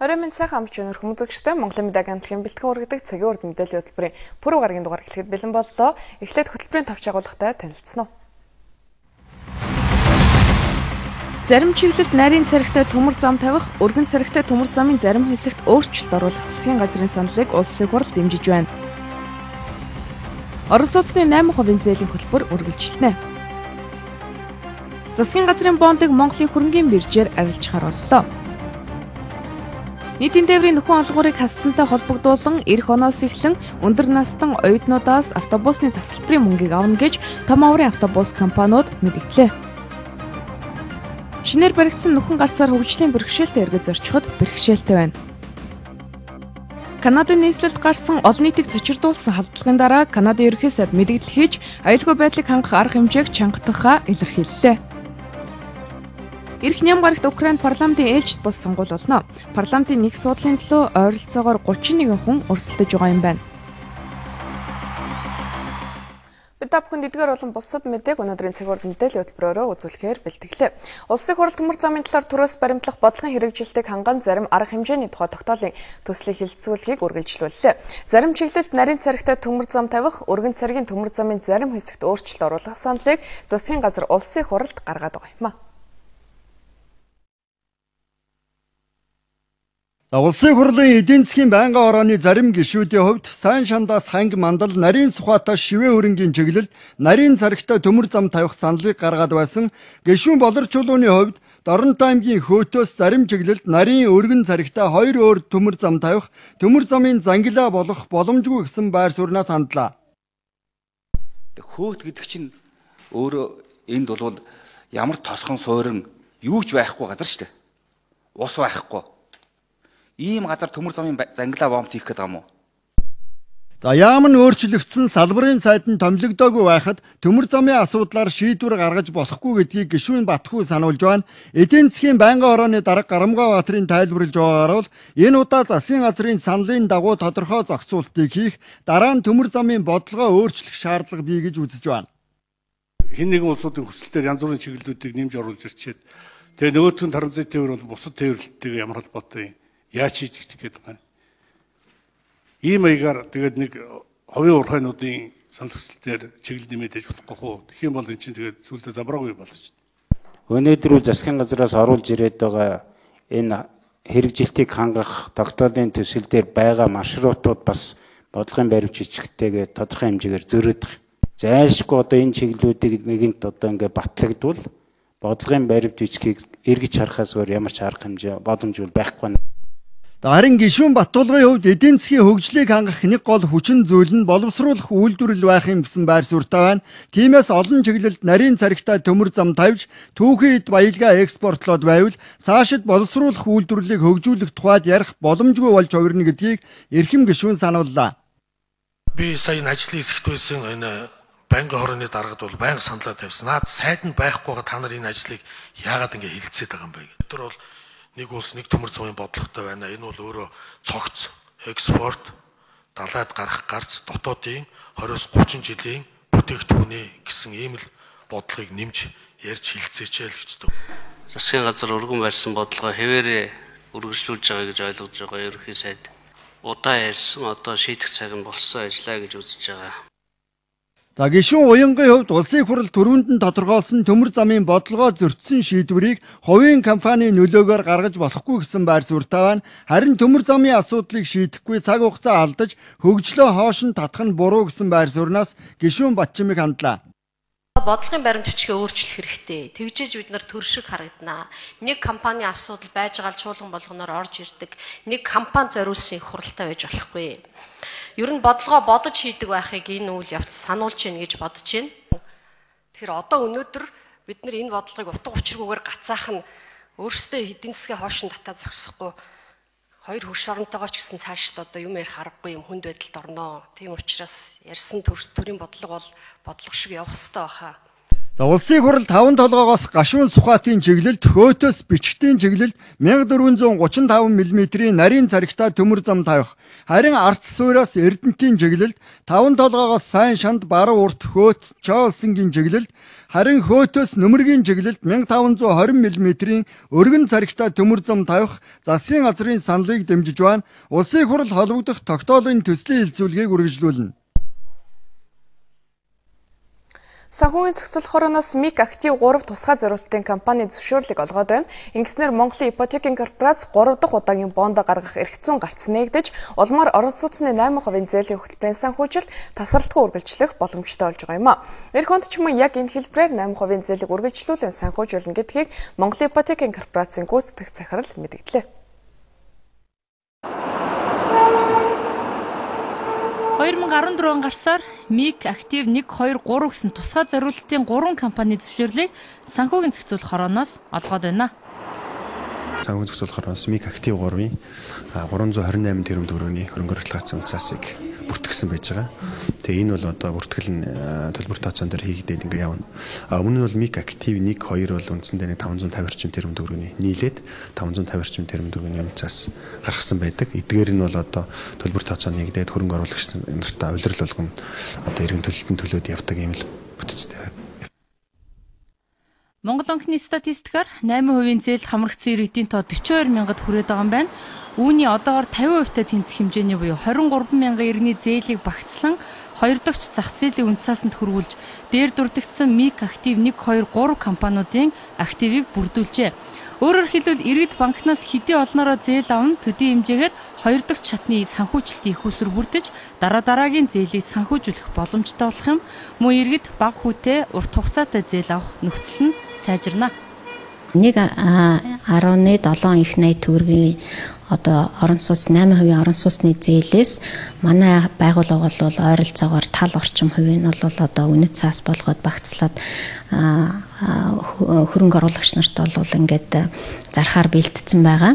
Оройн сайхан амж өнөр хүмүүзэгчтэй Монголын медиа агентлагийн бэлтгэн ургадаг цагийн урд мэдээллийн хөтөлбөрийн пүрэв гарагийн дугаар эхлэхэд бэлэн боллоо. Эхлээд хөтөлбөрийн товч агуулгатай танилцсан уу. Зарим чиглэлд нарийн царигтай төмөр зам тавих, өргөн царигтай төмөр замын зарим хэсэгт өөрчлөлт оруулах засгийн газрын саналыг улсын хурал дэмжиж байна. Орос улсны 8% зээлийн хөтөлбөр үргэлжилнэ. Засгийн газрын бондыг Монголын хөрөнгийн биржээр арилжахаар боллоо. Нийтийн тээврийн нөхөн олгуурыг хассантай холбогдуулан эх оноос эхлэн өндөр настан оюутнуудаас автобусны тасалбарын мөнгийг авна гэж том аврын автобус компаниуд мэдгдлээ. Шинээр баригдсан нөхөн гарцаар хөгжлийн бэрхшээлтэй эргэж зорчиход бэрхшээлтэй байна. Канадын нийслэлд гарсан олон нийтийг цочирдуулсан халдлагын дараа Канадын ерөнхий сайд мэдээлэл хийж аюулгүй байдлыг хангах арга хэмжээг чангатахаа илэрхийллээ. Ирэх ням гарагт Украинд парламентын ээлжид бос сонгуул болно. Парламентын нэг суудлын төлөө ойролцоогоор 31 хүн өрсөлдөж байгаа юм байна. Бид та бүхэнд эдгээр болон бусад мэдээг өнөөдрийн цаг урд мэдээллийн хөтөлбөрөөрөө үзүүлэхээр бэлтгэлээ. Улсын хурал төмөр замын талаар төрөөс баримтлах бодлогын хэрэгжилтийг ханган зарим арга хэмжээний тухай тогтоолын төслийг хилцүүлэхийг үргэлжлүүллээ. Зарим чиглэлд нарийн царигтай төмөр зам тавих, өргөн царгийн төмөр замын зарим хэсэгт өөрчлөлт оруулах саналыг засгийн газар улсын хуралд гаргаад байгаа юм а. Улсын хурлын эдийн засгийн байнгын орооны зарим гишүүдийн хувьд сайн шандаас ханги мандал, нарийн сухатай шивээ хөрөнгийн чиглэлд нарийн царигтай төмөр зам тавих саналыг гаргаад байсан. Гишүүн болор чулууны хувьд Доронтой аймгийн Хөөтөөс зарим чиглэлд нарийн өргөн царигтай 2 өөр төмөр зам тавих, төмөр замын зангилаа болох боломжгүй гэсэн байр сууриас хандлаа. Хөөт гэдэг чинь өөрөө энд бол ямар тосгон суурин юу ч байхгүй газар шүү дээ. Ус байхгүй. Ийм газар төмөр замын зангилаа бомб хийх гэдэг юм уу? За яамн өөрчлөгдсөн салбарын сайд нь томилогдоогүй байхад төмөр замын асуудлаар шийдвэр гаргаж болохгүй гэдгийг гишүүн Батхүү сануулж байна. Эдийн засгийн байнгын орооны дарга Гарамгаабаатарын тайлбарлаж байгаагаар бол энэ удаа засгийн газрын саналын дагуу тодорхой зохицуултыг хийх, дараа нь төмөр замын бодлогоо өөрчлөх шаардлага бий гэж үзэж байна. Хэн нэгэн улсуудын хүсэлтээр янз бүрийн чиглэлүүдийг нэмж оруулж ирчээд тэгээ нөгөөтгөн транзит тээвэр бол бусад тээвэрлэлтэйгээ ямар холбоотой юм? Яаж хийж гэдэг байна. Ийм маягаар тэгээд нэг хувийн уурхайнуудын санал хүсэлтээр чиглэл нэмээд ажиллахгүй хөө. Тэгэх юм бол эн чинь тэгээд сүүлдээ замбраагүй болж байна. Өнөөдөр үл засгийн газраас оруулж ирээд байгаа энэ хэрэгжилтийг хангах тогтоолын төсөл дээр байгаа маршрутууд бас бодлогын баримт жижигтэйгээ тодорхой хэмжээгээр зөрөөдөх. Зайлшгүй одоо энэ чиглэлүүдийг нэгэнт одоо ингээд батлагдвал бодлогын баримт жижигийг эргэж харахаас өөр ямар ч арга хэмжээ боломж байхгүй. Харин гишүүн Баттулгын хувьд эдийн засгийн хөгжлийг хангах нэг гол хүчин зүйл нь боловсруулах үйлдвэрлэл байх юм гэсэн байр суурьтай байна. Тиймээс олон чиглэлд нарийн царигтай төмөр зам тавьж түүхийн эд баялгаа экспортлоод байвал цаашид боловсруулах үйлдвэрлэлийг хөгжүүлэх тухайд ярих боломжгүй болж хувирна гэдгийг эрхэм гишүүн санууллаа. Би сая ажлын хэсэгт байсан энэ байнгын хорооны даргад бол байнга саналаа тавьсан. Наад сайд нь байхгүйгээ та нар энэ ажлыг яагаад ингэ хилцээд байгаа юм бэ гэдэг. Тэр бол нэг улс нэг төмөр замын бодлоготой байна. Энэ бол өөрөө цогц, экспорт, далайд гарах гарц, дотоодын 20-30 жилийн бүтээгдэхүүнээ гэсэн ийм л бодлогыг нэмж ярьж хилцээчээ л гэж дөө. Засгийн газар өргөн барьсан бодлогоо хэвээрээ үргэлжлүүлж байгаа гэж ойлгож байгаа ерөнхий сайд. Удаа ярьсан, одоо шийдэх цаг нь болсон ажиллаа гэж үзэж байгаа. За гишүүн Уянгын хувьд улсын хурал түрүүнд нь тодорхойлсон төмөр замын бодлогоо зөрчсөн шийдвэрийг хувийн компани нөлөөгөөр гаргаж болохгүй гэсэн байр суурьтай байна. Харин төмөр замын асуудлыг шийдэхгүй цаг хугацаа алдаж хөгжлөө хоош нь татах нь буруу гэсэн байр суурьнаас гишүүн Батчимыг хандлаа. Бодлогын баримт бичгээ өөрчлөх хэрэгтэй. Тэгжээж бид нар төр шиг харагданаа. Нэг компани асуудал байж байгаа чуулган болгоноор орж ирдэг. Нэг компани зориулсан их хуралтай байж болохгүй. Ер нь бодлогоо бодож хийдэг байхыг энэ үйл явц сануулж гин гэж бодож байна. Тэгэхээр одоо өнөөдөр бид нар энэ бодлогыг утга учиргүйгээр гацаах нь өөрсдөө эдийн засгийн хоошин татаа зогсохгүй хоёр хөрш оронтойгоо ч гэсэн цаашд одоо юм ярих аргагүй юм хүнд байдалд орноо. Тийм учраас ярьсан төрийн бодлого бол бодлого шиг явах хэрэгтэй баха. За улсын хурал 5 толгоогоос гашуун сухатын чиглэлд хөөтөөс бичгтийн чиглэлд 1435 мм-ийн нарийн царигтай төмөр зам тавих. Харин арц суураас Эрдэнэтийн чиглэлд 5 толгоогоос сайн шанд баруун урт хөөт Чоолсонгийн чиглэлд, харин хөөтөөс нөмөргийн чиглэлд 1520 мм-ийн өргөн царигтай төмөр зам тавих засгийн газрын саналыг дэмжиж байна. Улсын хурал холбогдох тогтоолын төслийн хэлцүүлгийг үргэлжлүүлнэ. Санхүүгийн зохицуулах орноос МИК Актив 3 тусгай зориулалтын компани зөвшөөрлийг олгоод байна. Ингэснээр Монголын ипотекийн корпорац 3 дахь удаагийн бондо гаргах эрх зүйн гарц нээгдэж, улмаар орон сууцны 8% зээлийн хөтөлбөрийн санхүүжилт тасралтгүй үргэлжлэх боломжтой болж байгаа юм а. Эх онд ч мөн яг энэ хэлбэрээр 8% зээлийг үргэлжлүүлэн санхүүжүүлнэ гэдгийг Монголын ипотекийн корпорацийн гүйцэтгэх захирал мэдгдлээ. 2014 гарсаар МИК Актив 1, 2, 3 гэсэн тусгай зориулалтын 3 компани зөвшөөрлийг санхүүгийн зохицуулах орноос олгоод байна. Санхүүгийн зохицуулах орноос МИК Актив 3-ийн 328 тэрбум төгрөгийн хөрөнгө оруулалт гацсан үнцаасыг бүртгэсэн байж байгаа. Тэгээ энэ бол одоо бүртгэл нь төлбөр тооцоон дээр хийгдээд ингээ явна. Өмнө нь бол МИК Актив 1, 2 бол үндсэндээ 550 орчим тэрбум төгрөгийн нийлээд 550 орчим тэрбум төгрөгийн үнцаас гаргасан байдаг. Эдгээр нь бол одоо төлбөр тооцоон хийгдээд хөрөнгө оруулагч нартаа улирал болгон одоо иргэн төлөлтөнд төлөөд явдаг юм л бүтцтэй байна. Монгол банкны статистикаар 8% зээлд хамрагдсан иргэдийн тоо 42 мянгад хүрээд байгаа юм байна. Үүний одоогоор 50%-тай тэнцэх хэмжээний буюу 23 мянган иргэний зээлийг багцлан 2 дахь зах зээлийн үнцаасанд хөрвүүлж, дээр дурдгдсан МИК Актив 1, 2, 3 компаниудын активыг бүрдүүлжээ. Өөрөөр хэлбэл иргэд банкнаас хэдий олноороо зээл аван төдий хэмжээгээр 2 дахь шатны санхүүжилтийн их усүр бүрдэж, дараагийн зээлийг санхүүжүүлэх боломжтой болох юм. Мөн иргэд бага хүүтэй урт хугацаатай зээл авах нөхцөл нь сайжирна. 1.17 их 80 төгрөгийн одоо орон сууц 8% орон сууцны зээлээс манай байгууллага бол ойролцоогоор тал орчим хувийн нь бол одоо үнэт цаас болгоод багцлаад хөрөнгө оруулагч нарт бол ингээд зархаар бэлтгэсэн байгаа.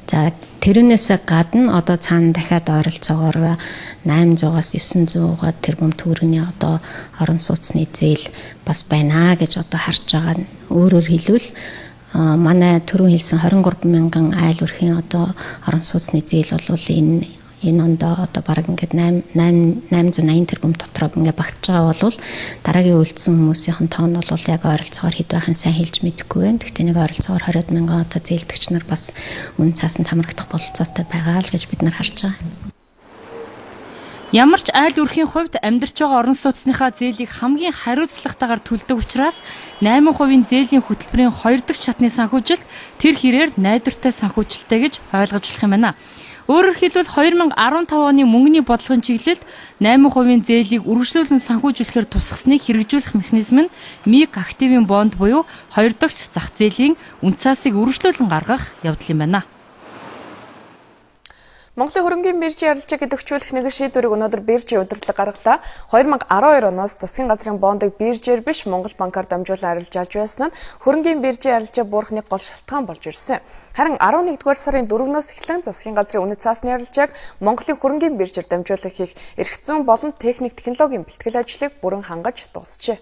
За тэрнээс гадна одоо цаана дахиад ойролцоогоор 800-аас 900 тэрбум төгрөгийн одоо орон сууцны зээл бас байна гэж одоо харж байгаа. Өөрөөр хэлбэл манай түрүү хэлсэн 23 мянган айл өрхийн одоо орон сууцны зээл бол энэ ондоо одоо бараг ингээд 880 тэрбум дотроо ингээд багтж байгаа бол дараагийн үйлдсэн хүмүүсийн тоон бол яг ойролцоогоор хэд байхын сайн хэлж мэдэхгүй байна. Гэхдээ нэг ойролцоогоор 20 мянган одоо зээлдэгч нар бас үн цаасанд хамрагдах бололцоотой байгаа л гэж бид нар харж байгаа. Ямар ч айл өрхийн хувьд амьдарч байгаа орон сууцныхаа зээлийг хамгийн хариуцлагатайгаар төлдөг учраас 8% зээлийн хөтөлбөрийн 2 дахь шатны санхүүжилт тэр хэрээр найдвартай санхүүжилттэй гэж ойлгож болох юм байна. Өөрөөр хэлбэл 2015 оны мөнгөний бодлогын чиглэлд 8% зээлийг үргэлжлүүлэн санхүүжүүлэхээр тусгасныг хэрэгжүүлэх механизм нь МИК Активын бонд буюу 2 дахь зах зээлийн үнцаасыг үргэлжлүүлэн гаргах явдал юм байна. Монголын хөрөнгийн биржийн арилжааг идэвхжүүлэх нэгэн шийдвэрийг өнөөдөр биржийн удирдлага гаргалаа. 2012 оноос засгийн газрын бондыг биржээр биш Монгол банкар дамжуулан арилжаалж байсан нь хөрөнгийн биржийн арилжаа буурахны гол шалтгаан болж ирсэн. Харин 11-р сарын 4-өөс эхлэн засгийн газрын үнэт цаасны арилжааг Монголын хөрөнгийн биржээр дамжуулан хийх эрх зүйн болон техник технологийн бэлтгэл ажлыг бүрэн хангаж дуусжээ.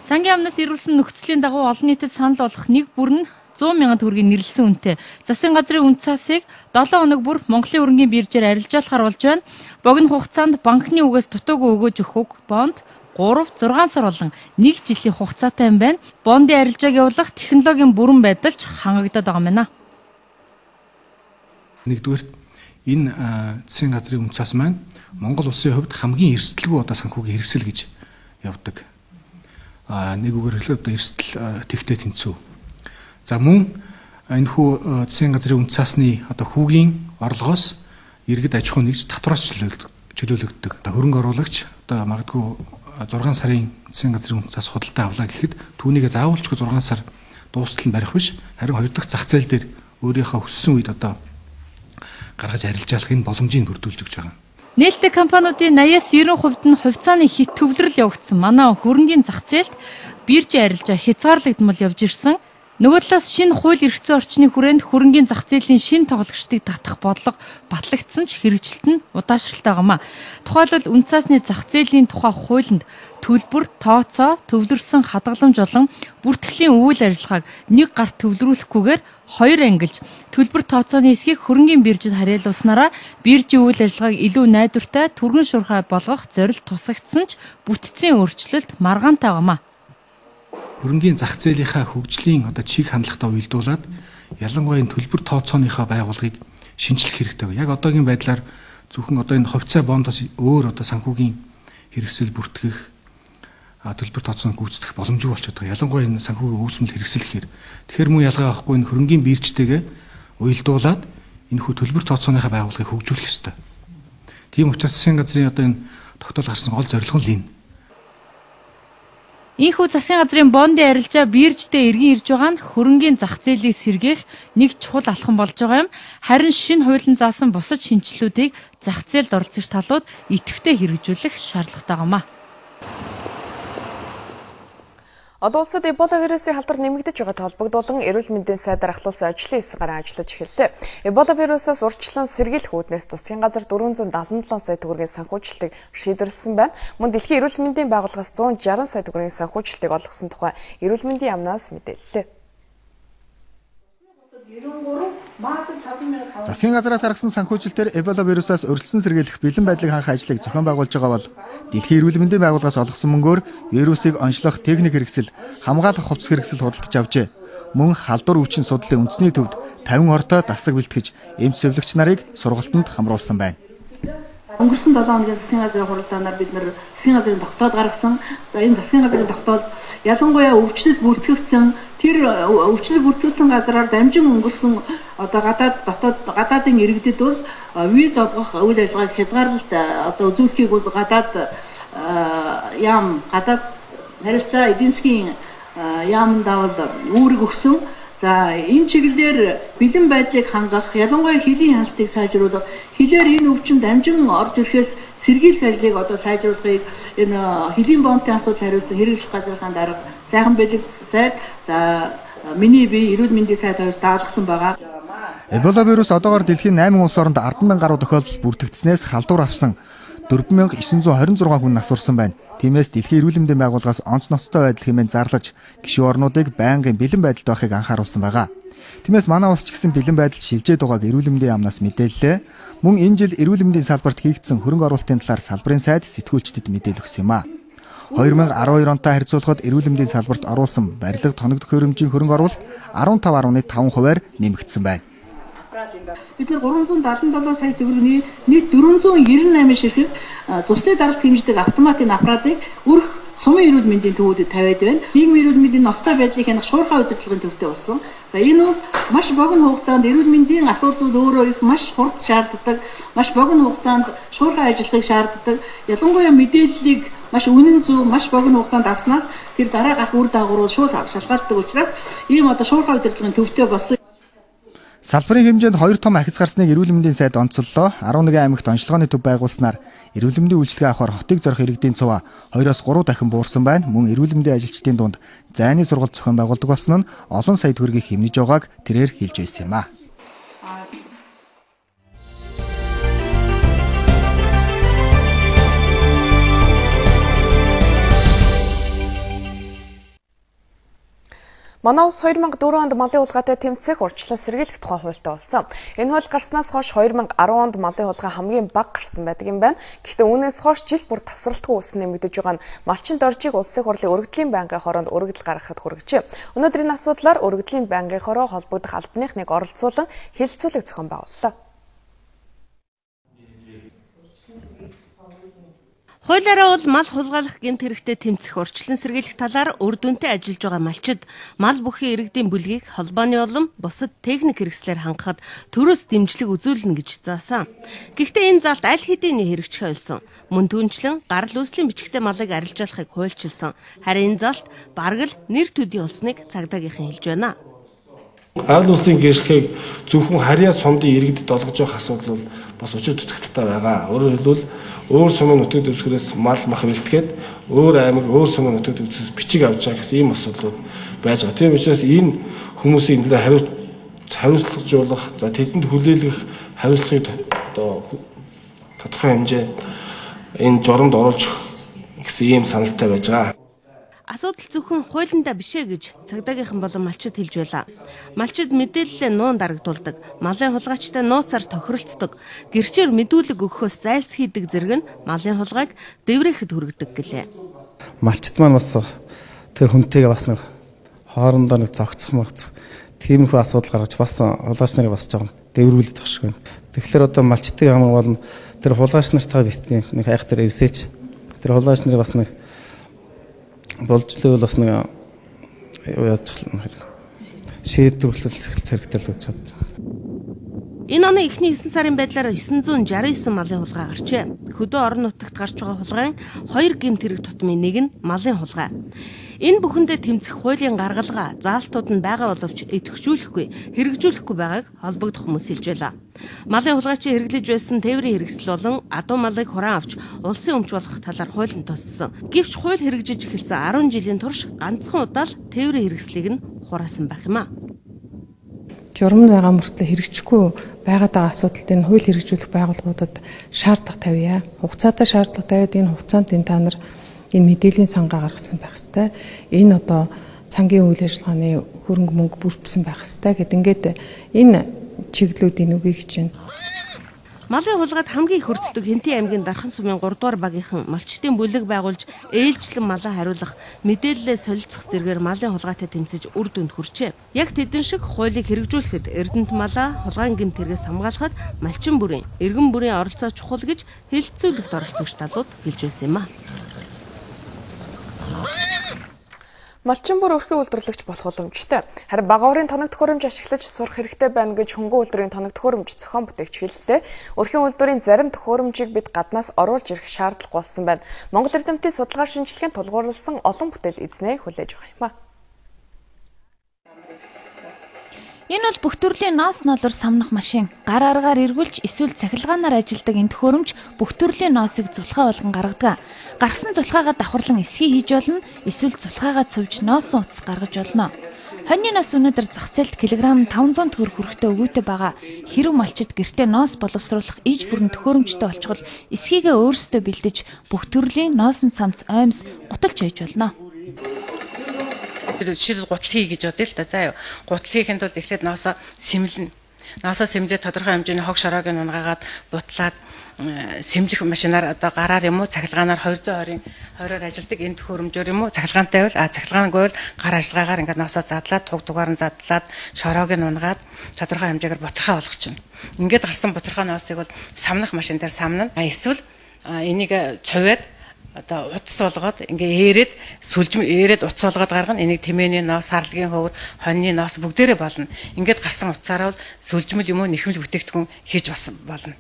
Сангийн амнаас ирүүлсэн нөхцөлийн дагуу олон нийтэд санал болгох нэг бүр нь 100 мянган төгрөгийн нэрлсэн үнэтэй засгийн газрын үн цаасыг 7 хоног бүр Монголын хөрөнгийн биржээр арилжаалахар болж байна. Богино хугацаанд банкны үгээс дутуугүй өгөөж өгөх бонд 3-6 сар болон 1 жилийн хугацаатай юм байна. Бондын арилжааг явуулах технологийн бүрэн байдалч хангагдаад байгаа юм байна. Нэгдүгээр энэ засгийн газрын үн цаас маань Монгол улсын хувьд хамгийн эрсдэлгүй одоо санхүүгийн хэрэгсэл гэж явдаг. Нэг үгээр хэлбэл одоо эрсдэл тэгтээ тэнцүү. За мөн энэ хүү засгийн газрын үн цаасны одоо хүүгийн орлогоос иргэд аж ахуй нэгж татвараас чөлөөлөгддөг. Одоо хөрөнгө оруулагч одоо магадгүй 6 сарын засгийн газрын үн цаас худалдаа авлаа гэхэд түүнийг заавалчгүй 6 сар дуустал нь барих биш. Харин 2 дахь зах зээл дээр өөрийнхөө хүссэн үед одоо гаргаж арилжаалах энэ боломжийг бүрдүүлж өгч байгаа. Нээлттэй компаниудын 80-аас 90% нь хувьцааны хит төвлөрөл явагдсан манай хөрөнгийн зах зээлд биржийн арилжаа хязгаарлагдмал явж ирсэн. Нөгөө талаас шинэ хууль эрх зүйн орчны хүрээнд хөрөнгийн зах зээлийн шинэ тоглогчдыг татах бодлого батлагдсан ч хэрэгжилт нь удаашралтай байгаамаа. Тухайлбал үн цасны зах зээлийн тухай хуулинд төлбөр, тооцоо, төвлөрсөн хадгаламж болон бүртгэлийн үйл ажиллагааг нэг гарт төвлөрүүлэхгүйгээр хоёр ангилж төлбөр тооцооны эсхийг хөрөнгийн биржид хариалуулснараа биржийн үйл ажиллагааг илүү найдвартай, түргэн шуурхай болгох зорилт тусагдсан ч бүтцийн өөрчлөлт маргаантай байгаамаа. Хөрөнгийн зах зээлийнхаа хөгжлийн чиг хандлагатай уялдуулаад ялангуяа энэ төлбөр тооцооныхоо байгууллагыг шинжлэх хэрэгтэй. Яг одоогийн байдлаар зөвхөн энэ хувьцаа бондоос өөр санхүүгийн хэрэгсэл бүртгэх төлбөр тооцоог гүйцэтгэх боломжгүй болчиход байгаа. Ялангуяа энэ санхүүгийн үүсмэл хэрэгсэлэхээр тэгэхээр мөн ялгаа авахгүй энэ хөрөнгийн биржтэйгээ уялдуулаад энэ төлбөр тооцооныхаа байгууллагыг хөгжүүлэх ёстой. Тийм учраас засгийн газрын энэ тогтоол гарсан гол зорилго нь энэ. Ийхүү засгийн газрын бондын арилжаа биржтэй эргэн ирж байгаа нь хөрөнгийн зах зээлийг сэргээх нэг чухал алхам болж байгаа юм. Харин шинэ хуулийн заасан бусад шинжилгүүдийг зах зээлд оролцогч талууд идэвхтэй хэрэгжүүлэх шаардлагатай байгаамаа. Олон улсад Эбола вирусын халдвар нэмэгдэж байгаатай холбогдуулан эрүүл мэндийн сайд дарахлуулсан ажлын хэсэг гарan ажиллаж эхэллээ. Эбола вирусаас урьдчилан сэргийлэх үүднээс засгийн газар 477 сая төгрөгийн санхүүжилтийг шийдвэрлэсэн байна. Мөн дэлхийн эрүүл мэндийн байгууллагаас 160 сая төгрөгийн санхүүжилтийг олгосон тухай эрүүл мэндийн яамнаас мэдээллээ. Засгийн газраас гаргасан санхүүжилтээр Эбола вирусаас урьдчилан сэргийлэх бэлэн байдлыг хангах ажлыг зохион байгуулж байгаа бол дэлхийн эрүүл мэндийн байгууллагаас олгосон мөнгөөр вирусыг онцлох техник хэрэгсэл, хамгаалах хувцас хэрэгсэл худалдаж авчээ. Мөн халдвар өвчин судлалын үндэсний төвд 50 ортой дасаг бэлтгэж, эмч сэвлэгч нарыг сургалтанд хамруулсан байна. Өнгөрсөн 7 хоногийн засгийн газрын хуралдаанаар бид нар засгийн газрын тогтоол гаргасан. За энэ засгийн газрын тогтоол ялангуяа өвчлөлт бүртгэгдсэн тэр өвчлөлт бүртгэгдсэн газраар дамжин өнгөрсөн гадаадын иргэдэд бол виз олгох үйл ажиллагааг хязгаарлалт үзүүлэхийг бол гадаад харилцаа эдийн засгийн яамдаа бол үүрэг өгсөн. За энэ чиглэлээр бэлэн байдлыг хангах, ялангуяа хилийн хяналтыг сайжруулах, хилээр энэ өвчин дамжин орж ирэхээс сэргийлэх ажлыг сайжруулахыг энэ хилийн бомбын асуудал хариуцсан хэрэглэх газрын дарга сайхан бэлэг сайд за миний бие эрүүл мэндийн сайд хоёр даалгасан байгаа. Эбола вирус одоогоор дэлхийн 8 улс оронд 10,000 гаруй тохиолдол бүртгэгдснээс халдвар авсан 4,926 хүн насурсан байна. Тиймээс дэлхийн эрүүл мэндийн байгууллагаас онц ноцтой байдал хэмээн зарлаж гишүүн орнуудыг байнгын бэлэн байдалд байхыг анхааруулсан байгаа. Тиймээс манай улс ч гэсэн бэлэн байдалд шилжээд байгааг эрүүл мэндийн яамнаас мэдээллээ. Мөн энэ жил эрүүл мэндийн салбарт хийгдсэн хөрөнгө оруулалтын талаар салбарын сайд сэтгүүлчдэд мэдээлэл өгсөн юм а. 2012 онтой харьцуулахад эрүүл мэндийн салбарт оруулсан барилга тоног төхөөрөмжийн хөрөнгө оруулалт 15.5%-аар нэмэгдсэн байна. Бид нар 377 сая төгрөгийн нийт 498 ширхэг цусны даралт хэмждэг автоматын аппаратыг өрх сумын эрүүл мэндийн төвүүдэд тавиад байна. Нийгмийн эрүүл мэндийн ноцтой байдлыг хянах шуурхай удирдлагын төвтэй болсон. За энэ бол маш богино хугацаанд эрүүл мэндийн асуудал өөрөө их маш хурд шаарддаг, маш богино хугацаанд шуурхай ажиллахыг шаарддаг. Ялангуяа мэдээллийг маш үнэн зөв, маш богино хугацаанд авснаас тэр дараа гарах үр дагаврууд шууд шалгаалдаг учраас ийм шуурхай удирдлагын төвтэй болсон. Салбарын хэмжээнд 2 том ахиц гарсныг эрүүл мэндийн сайд онцоллоо. 11 аймагт онцлогооны төв байгуулснаар эрүүл мэндийн үйлчилгээ авахар хотыг зорих иргэдийн цуваа 2-3 дахин буурсан байна. Мөн эрүүл мэндийн ажилчдын дунд зайны сургалт зохион байгуулдаг болсон нь олон сая төгрөгийг хэмнэж байгааг тэрээр хэлж байсан юм а. Манай улс 2004 онд малын хулгайтай тэмцэх урьдчилан сэргийлэх тухай хуультай болсон. Энэ хууль гарснаас хойш 2010 онд малын хулгай хамгийн бага гарсан байдаг юм байна. Гэхдээ үүнээс хойш жил бүр тасралтгүй өснө нэмэгдэж байгаа нь малчин доржийг улсын хурлын өргөдлийн байнгын хороонд өргөдөл гаргахад хүргэжээ. Өнөөдөр энэ асуудлаар өргөдлийн байнгын хороо холбогдох албаныхныг оролцуулан хэлэлцүүлэг зохион байгууллаа. Хуулиараа бол мал хулгайлах гэмт хэрэгтэд тэмцэх урьдчилан сэргийлэх талаар үр дүнтэй ажиллаж байгаа малчид мал бүхий иргэдийн бүлгийг холбооны улам бусад техник хэрэгслээр хангахад төрөөс дэмжлэг үзүүлнэ гэж заасан. Гэхдээ энэ залт аль хэдийн хэрэгжих ойлсон. Мөн түнчлэн гарал үүслийн бичгтээ малыг арилжуулахыг хуульчилсан. Харин энэ залт бараг л нэр төдий улсныг цагдаагийнхан хэлж байна. Гарал үүслийн гэрчлэгийг зөвхөн харьяа сумдын иргэдэд олгож явах асуудал бол бас учир дутагдaltaй байгаа. Өөрөөр хэлбэл өөр сумын нутаг дэвсгэрээс мал мах бэлтгээд өөр аймаг өөр сумын нутаг дэвсгэрээс бичиг авч байгаа гэсэн ийм асуудлууд байж байгаа. Тийм учраас энэ хүмүүсийг нэлээд хариуцлагажуулах, за тэдэнд хүлээлгэх хариуцлагыг одоо тодорхой хэмжээ энэ журамд оруулж гэсэн ийм саналтай байж байгаа. Асуудал зөвхөн хуулиндаа бишээ гэж цагдаагийнхан болон малчид хэлж байлаа. Малчид мэдээлэлээ нуун дарагдуулдаг, малын хулгайчтай нууцаар тохиролцдог, гэрчээр мэдүүлэг өгөхөөс зайлс хийдэг зэрэг нь малын хулгайг дэврэхэд хүргэдэг гэлээ. Малчид маань бас тэр хүнтэйгээ бас нэг хоорондоо нэг зогцох магц тиймэрхүү асуудал гаргаж бас хулгайч нарыг бас жоохон дэврүүлээд тах шиг байна. Тэгэхээр одоо малчдыг хамгаалах бол тэр хулгайч нартай битний нэг хайх дээр эвсэж тэр хулгайч нарыг бас нэг болж л бас нэг шийдвэрлэх хэрэгтэй л гэж бодож байна. Энэ оны эхний 9 сарын байдлаар 969 малын хулгай гарчээ. Хөдөө орон нутагт гарч байгаа хулгайн 2 гэмт хэрэг тутмын нэг нь малын хулгай. Энэ бүхэндээ тэмцэх хуулийн гаргалгаа заалтууд нь байгаа боловч идэвхжүүлэхгүй, хэрэгжүүлэхгүй байгааг холбогдох хүмүүс хэлж байлаа. Малын хулгайчийн хэрэглэж байсан тээврийн хэрэгсэл болон адуу малыг хураан авч улсын өмч болох талаар хуулийн туссан. Гэвч хууль хэрэгжиж эхэлсэн 10 жилийн турш ганцхан удаа л тээврийн хэрэгслийг нь хураасан байх юм а. Журам байгаа мөртлөө хэрэгжихгүй байгаад байгаа асуудал дээр нь хууль хэрэгжүүлэх байгууллагуудад шаардлага тавья. Хугацаатай шаардлага тавиад энэ хугацаанд энэ та нар энэ мэдээллийн сангаа гаргасан байх ёстой. Энэ одоо цангийн үйл ажиллагааны хөрөнгө мөнгө бүрдсэн байх ёстой гэд ингээд энэ чиглэлүүдийн үгийг хийж байна. Малын хулгайд хамгийн их өртдөг Хэнтээ аймгийн Дархан сумын 3 дугаар багийнхан малчтын бүлэг байгуулж ээлжлэн малаа хариулах мэдээлэлээ солилцох зэргээр малын хулгайтай тэмцэж үр дүнд хүрчээ. Яг тэдэн шиг хуулийг хэрэгжүүлэхэд Эрдэнэт малаа хулгайн гэмт хэрэгээс хамгаалахад малчин бүрийн, иргэн бүрийн оролцоо чухал гэж хэлэлцүүлэгт оролцогч талууд хэлж байсан юм а. Малчин бүр өрхийн үйлдвэрлэгч болох боломжтой. Харин бага уурын тоног төхөөрөмж ашиглаж сурах хэрэгтэй байна гэж хөнгөн үйлдвэрийн тоног төхөөрөмж зохион бүтээгч хэллээ. Өрхийн үйлдвэрийн зарим төхөөрөмжийг бид гаднаас оруулж ирэх шаардлага болсон байна. Монгол эрдэмтдийн судалгаа шинжилгээнд тулгуурласан олон бүтээл эзнээ хүлээж байгаа юм а. Энэ бол бүх төрлийн ноос ноолор самнах машин. Гар аргаар эргүүлж эсвэл цахилгаанаар ажилдаг энэ төхөөрөмж бүх төрлийн ноосыг зулхай болгон гаргадаг. Гарсан зулхайгаа давхарлан эсхий хийж болно, эсвэл зулхайгаа цувж ноосон утас гаргаж болно. Хоньны ноос өнөөдөр зах зээлд килограмм 500 төгрөг хүрэхтэй өгөөтэй байгаа. Хэрэв малчид гэртээ ноос боловсруулах иж бүрэн төхөөрөмжтэй болчихвол эсхийгээ өөрсдөө бэлдэж бүх төрлийн ноосон цамц оймс гуталж хийж болно. Жишээл гутал хий гэж бодъё л да. За юу. Гутал хийхэд бол эхлээд ноосоо сэмлэнэ. Ноосоо сэмлээд тодорхой хэмжээний хог шороог нь унгаагаад бутлаад сэмлэх машинаар одоо гараар юм уу цахилгаанаар 220-ын 20-оор ажилдаг энэ төхөөрөмжөөр юм уу цахилгаантай бол цахилгаангүй бол гар ажиллагаагаар ингээд ноосоо задлаад туг дугаар нь задлаад шороог нь унгаад тодорхой хэмжээгээр бутрахаа болгочихно. Ингээд гарсан бутрахаа ноосыг бол самнах машин дээр самнана. Эсвэл энийг цуваад одоо утас болгоод ингээ ээрэд сүлжим ээрэд утас болгоод гаргана. Энийг тэмээний ноос, сарлагын хөвөр, хоньны ноос бүгдээрээ болно. Ингээд гарсан утсаараа бол сүлжмэл юм уу нэхмэл бүтээгдэхүүн хийж болно.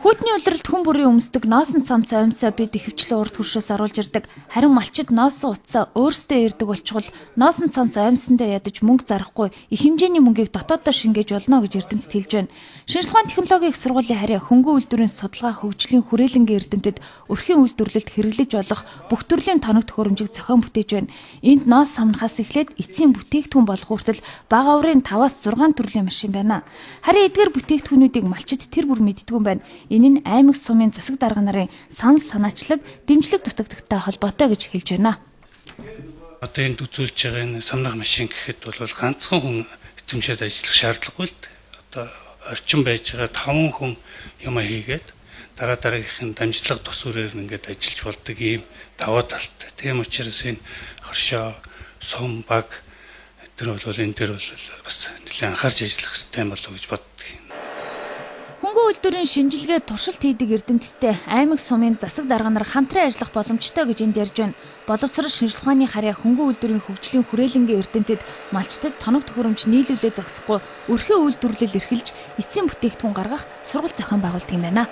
Хүйтний улиралд хүн бүрийн өмсдөг ноосон цамц оймсоо бид ихэвчлэн урд хөршөөс оруулж ирдэг. Харин малчид ноосон утсаа өөрсдөө ирдэг болчихвол ноосон цамц оймсондоо ядаж мөнгө зарахгүй их хэмжээний мөнгийг дотооддоо шингээж болно гэж эрдэмтэд хэлж байна. Шинжлэх ухааны технологийн их сургуулийн харьяа хөнгөн үйлдвэрийн судалгаа хөгжлийн хүрээлэнгийн эрдэмтэд өрхийн үйлдвэрлэлд хэрэглэж болох бүх төрлийн тоног төхөөрөмжийг зохион бүтээж байна. Энд ноос самнахаас эхлээд эцсийн бүтээгдэхүүн болох хүртэл бага уурын 5-6 төрлийн машин байна. Харин эдгээр бүтээгдэхүүнүүдийг малчид тэр бүр мэддэггүй байна. Энэ нь аймаг сумын засаг дарга нарын санал санаачлаг дэмжлэг дутагдагтай холбоотой гэж хэлж байна. Одоо энд үзүүлж байгаа энэ самнах машин гэхэд бол ганцхан хүн эзэмшээд ажиллах шаардлагагүй л одоо орчин байж байгаа 5 хүн юм хийгээд дараагийнхын дамжлага тус үрээр ингээд ажиллаж болдог ийм даваа талтай. Тийм учраас энэ хоршоо, сум, баг тэр бол энэ төр бол бас нэлээд анхаарч ажиллах хэрэгтэй болов гэж боддог. Хөнгөн үйлдвэрийн шинжилгээ туршилт хийдэг эрдэмтдтэй аймаг сумын засаг дарга нар хамтран ажиллах боломжтой гэж энд ярьж байна. Боловсрол шинжлэх ухааны харьяа хөнгөн үйлдвэрийн хөгжлийн хүрээлэнгийн эрдэмтэд малчдад тоног төхөөрөмж нийлүүлээ зогсохгүй өрхийн үйлдвэрлэл эрхэлж эцсийн бүтээгдэхүүн гаргах сургалт зохион байгуулдаг юм байна.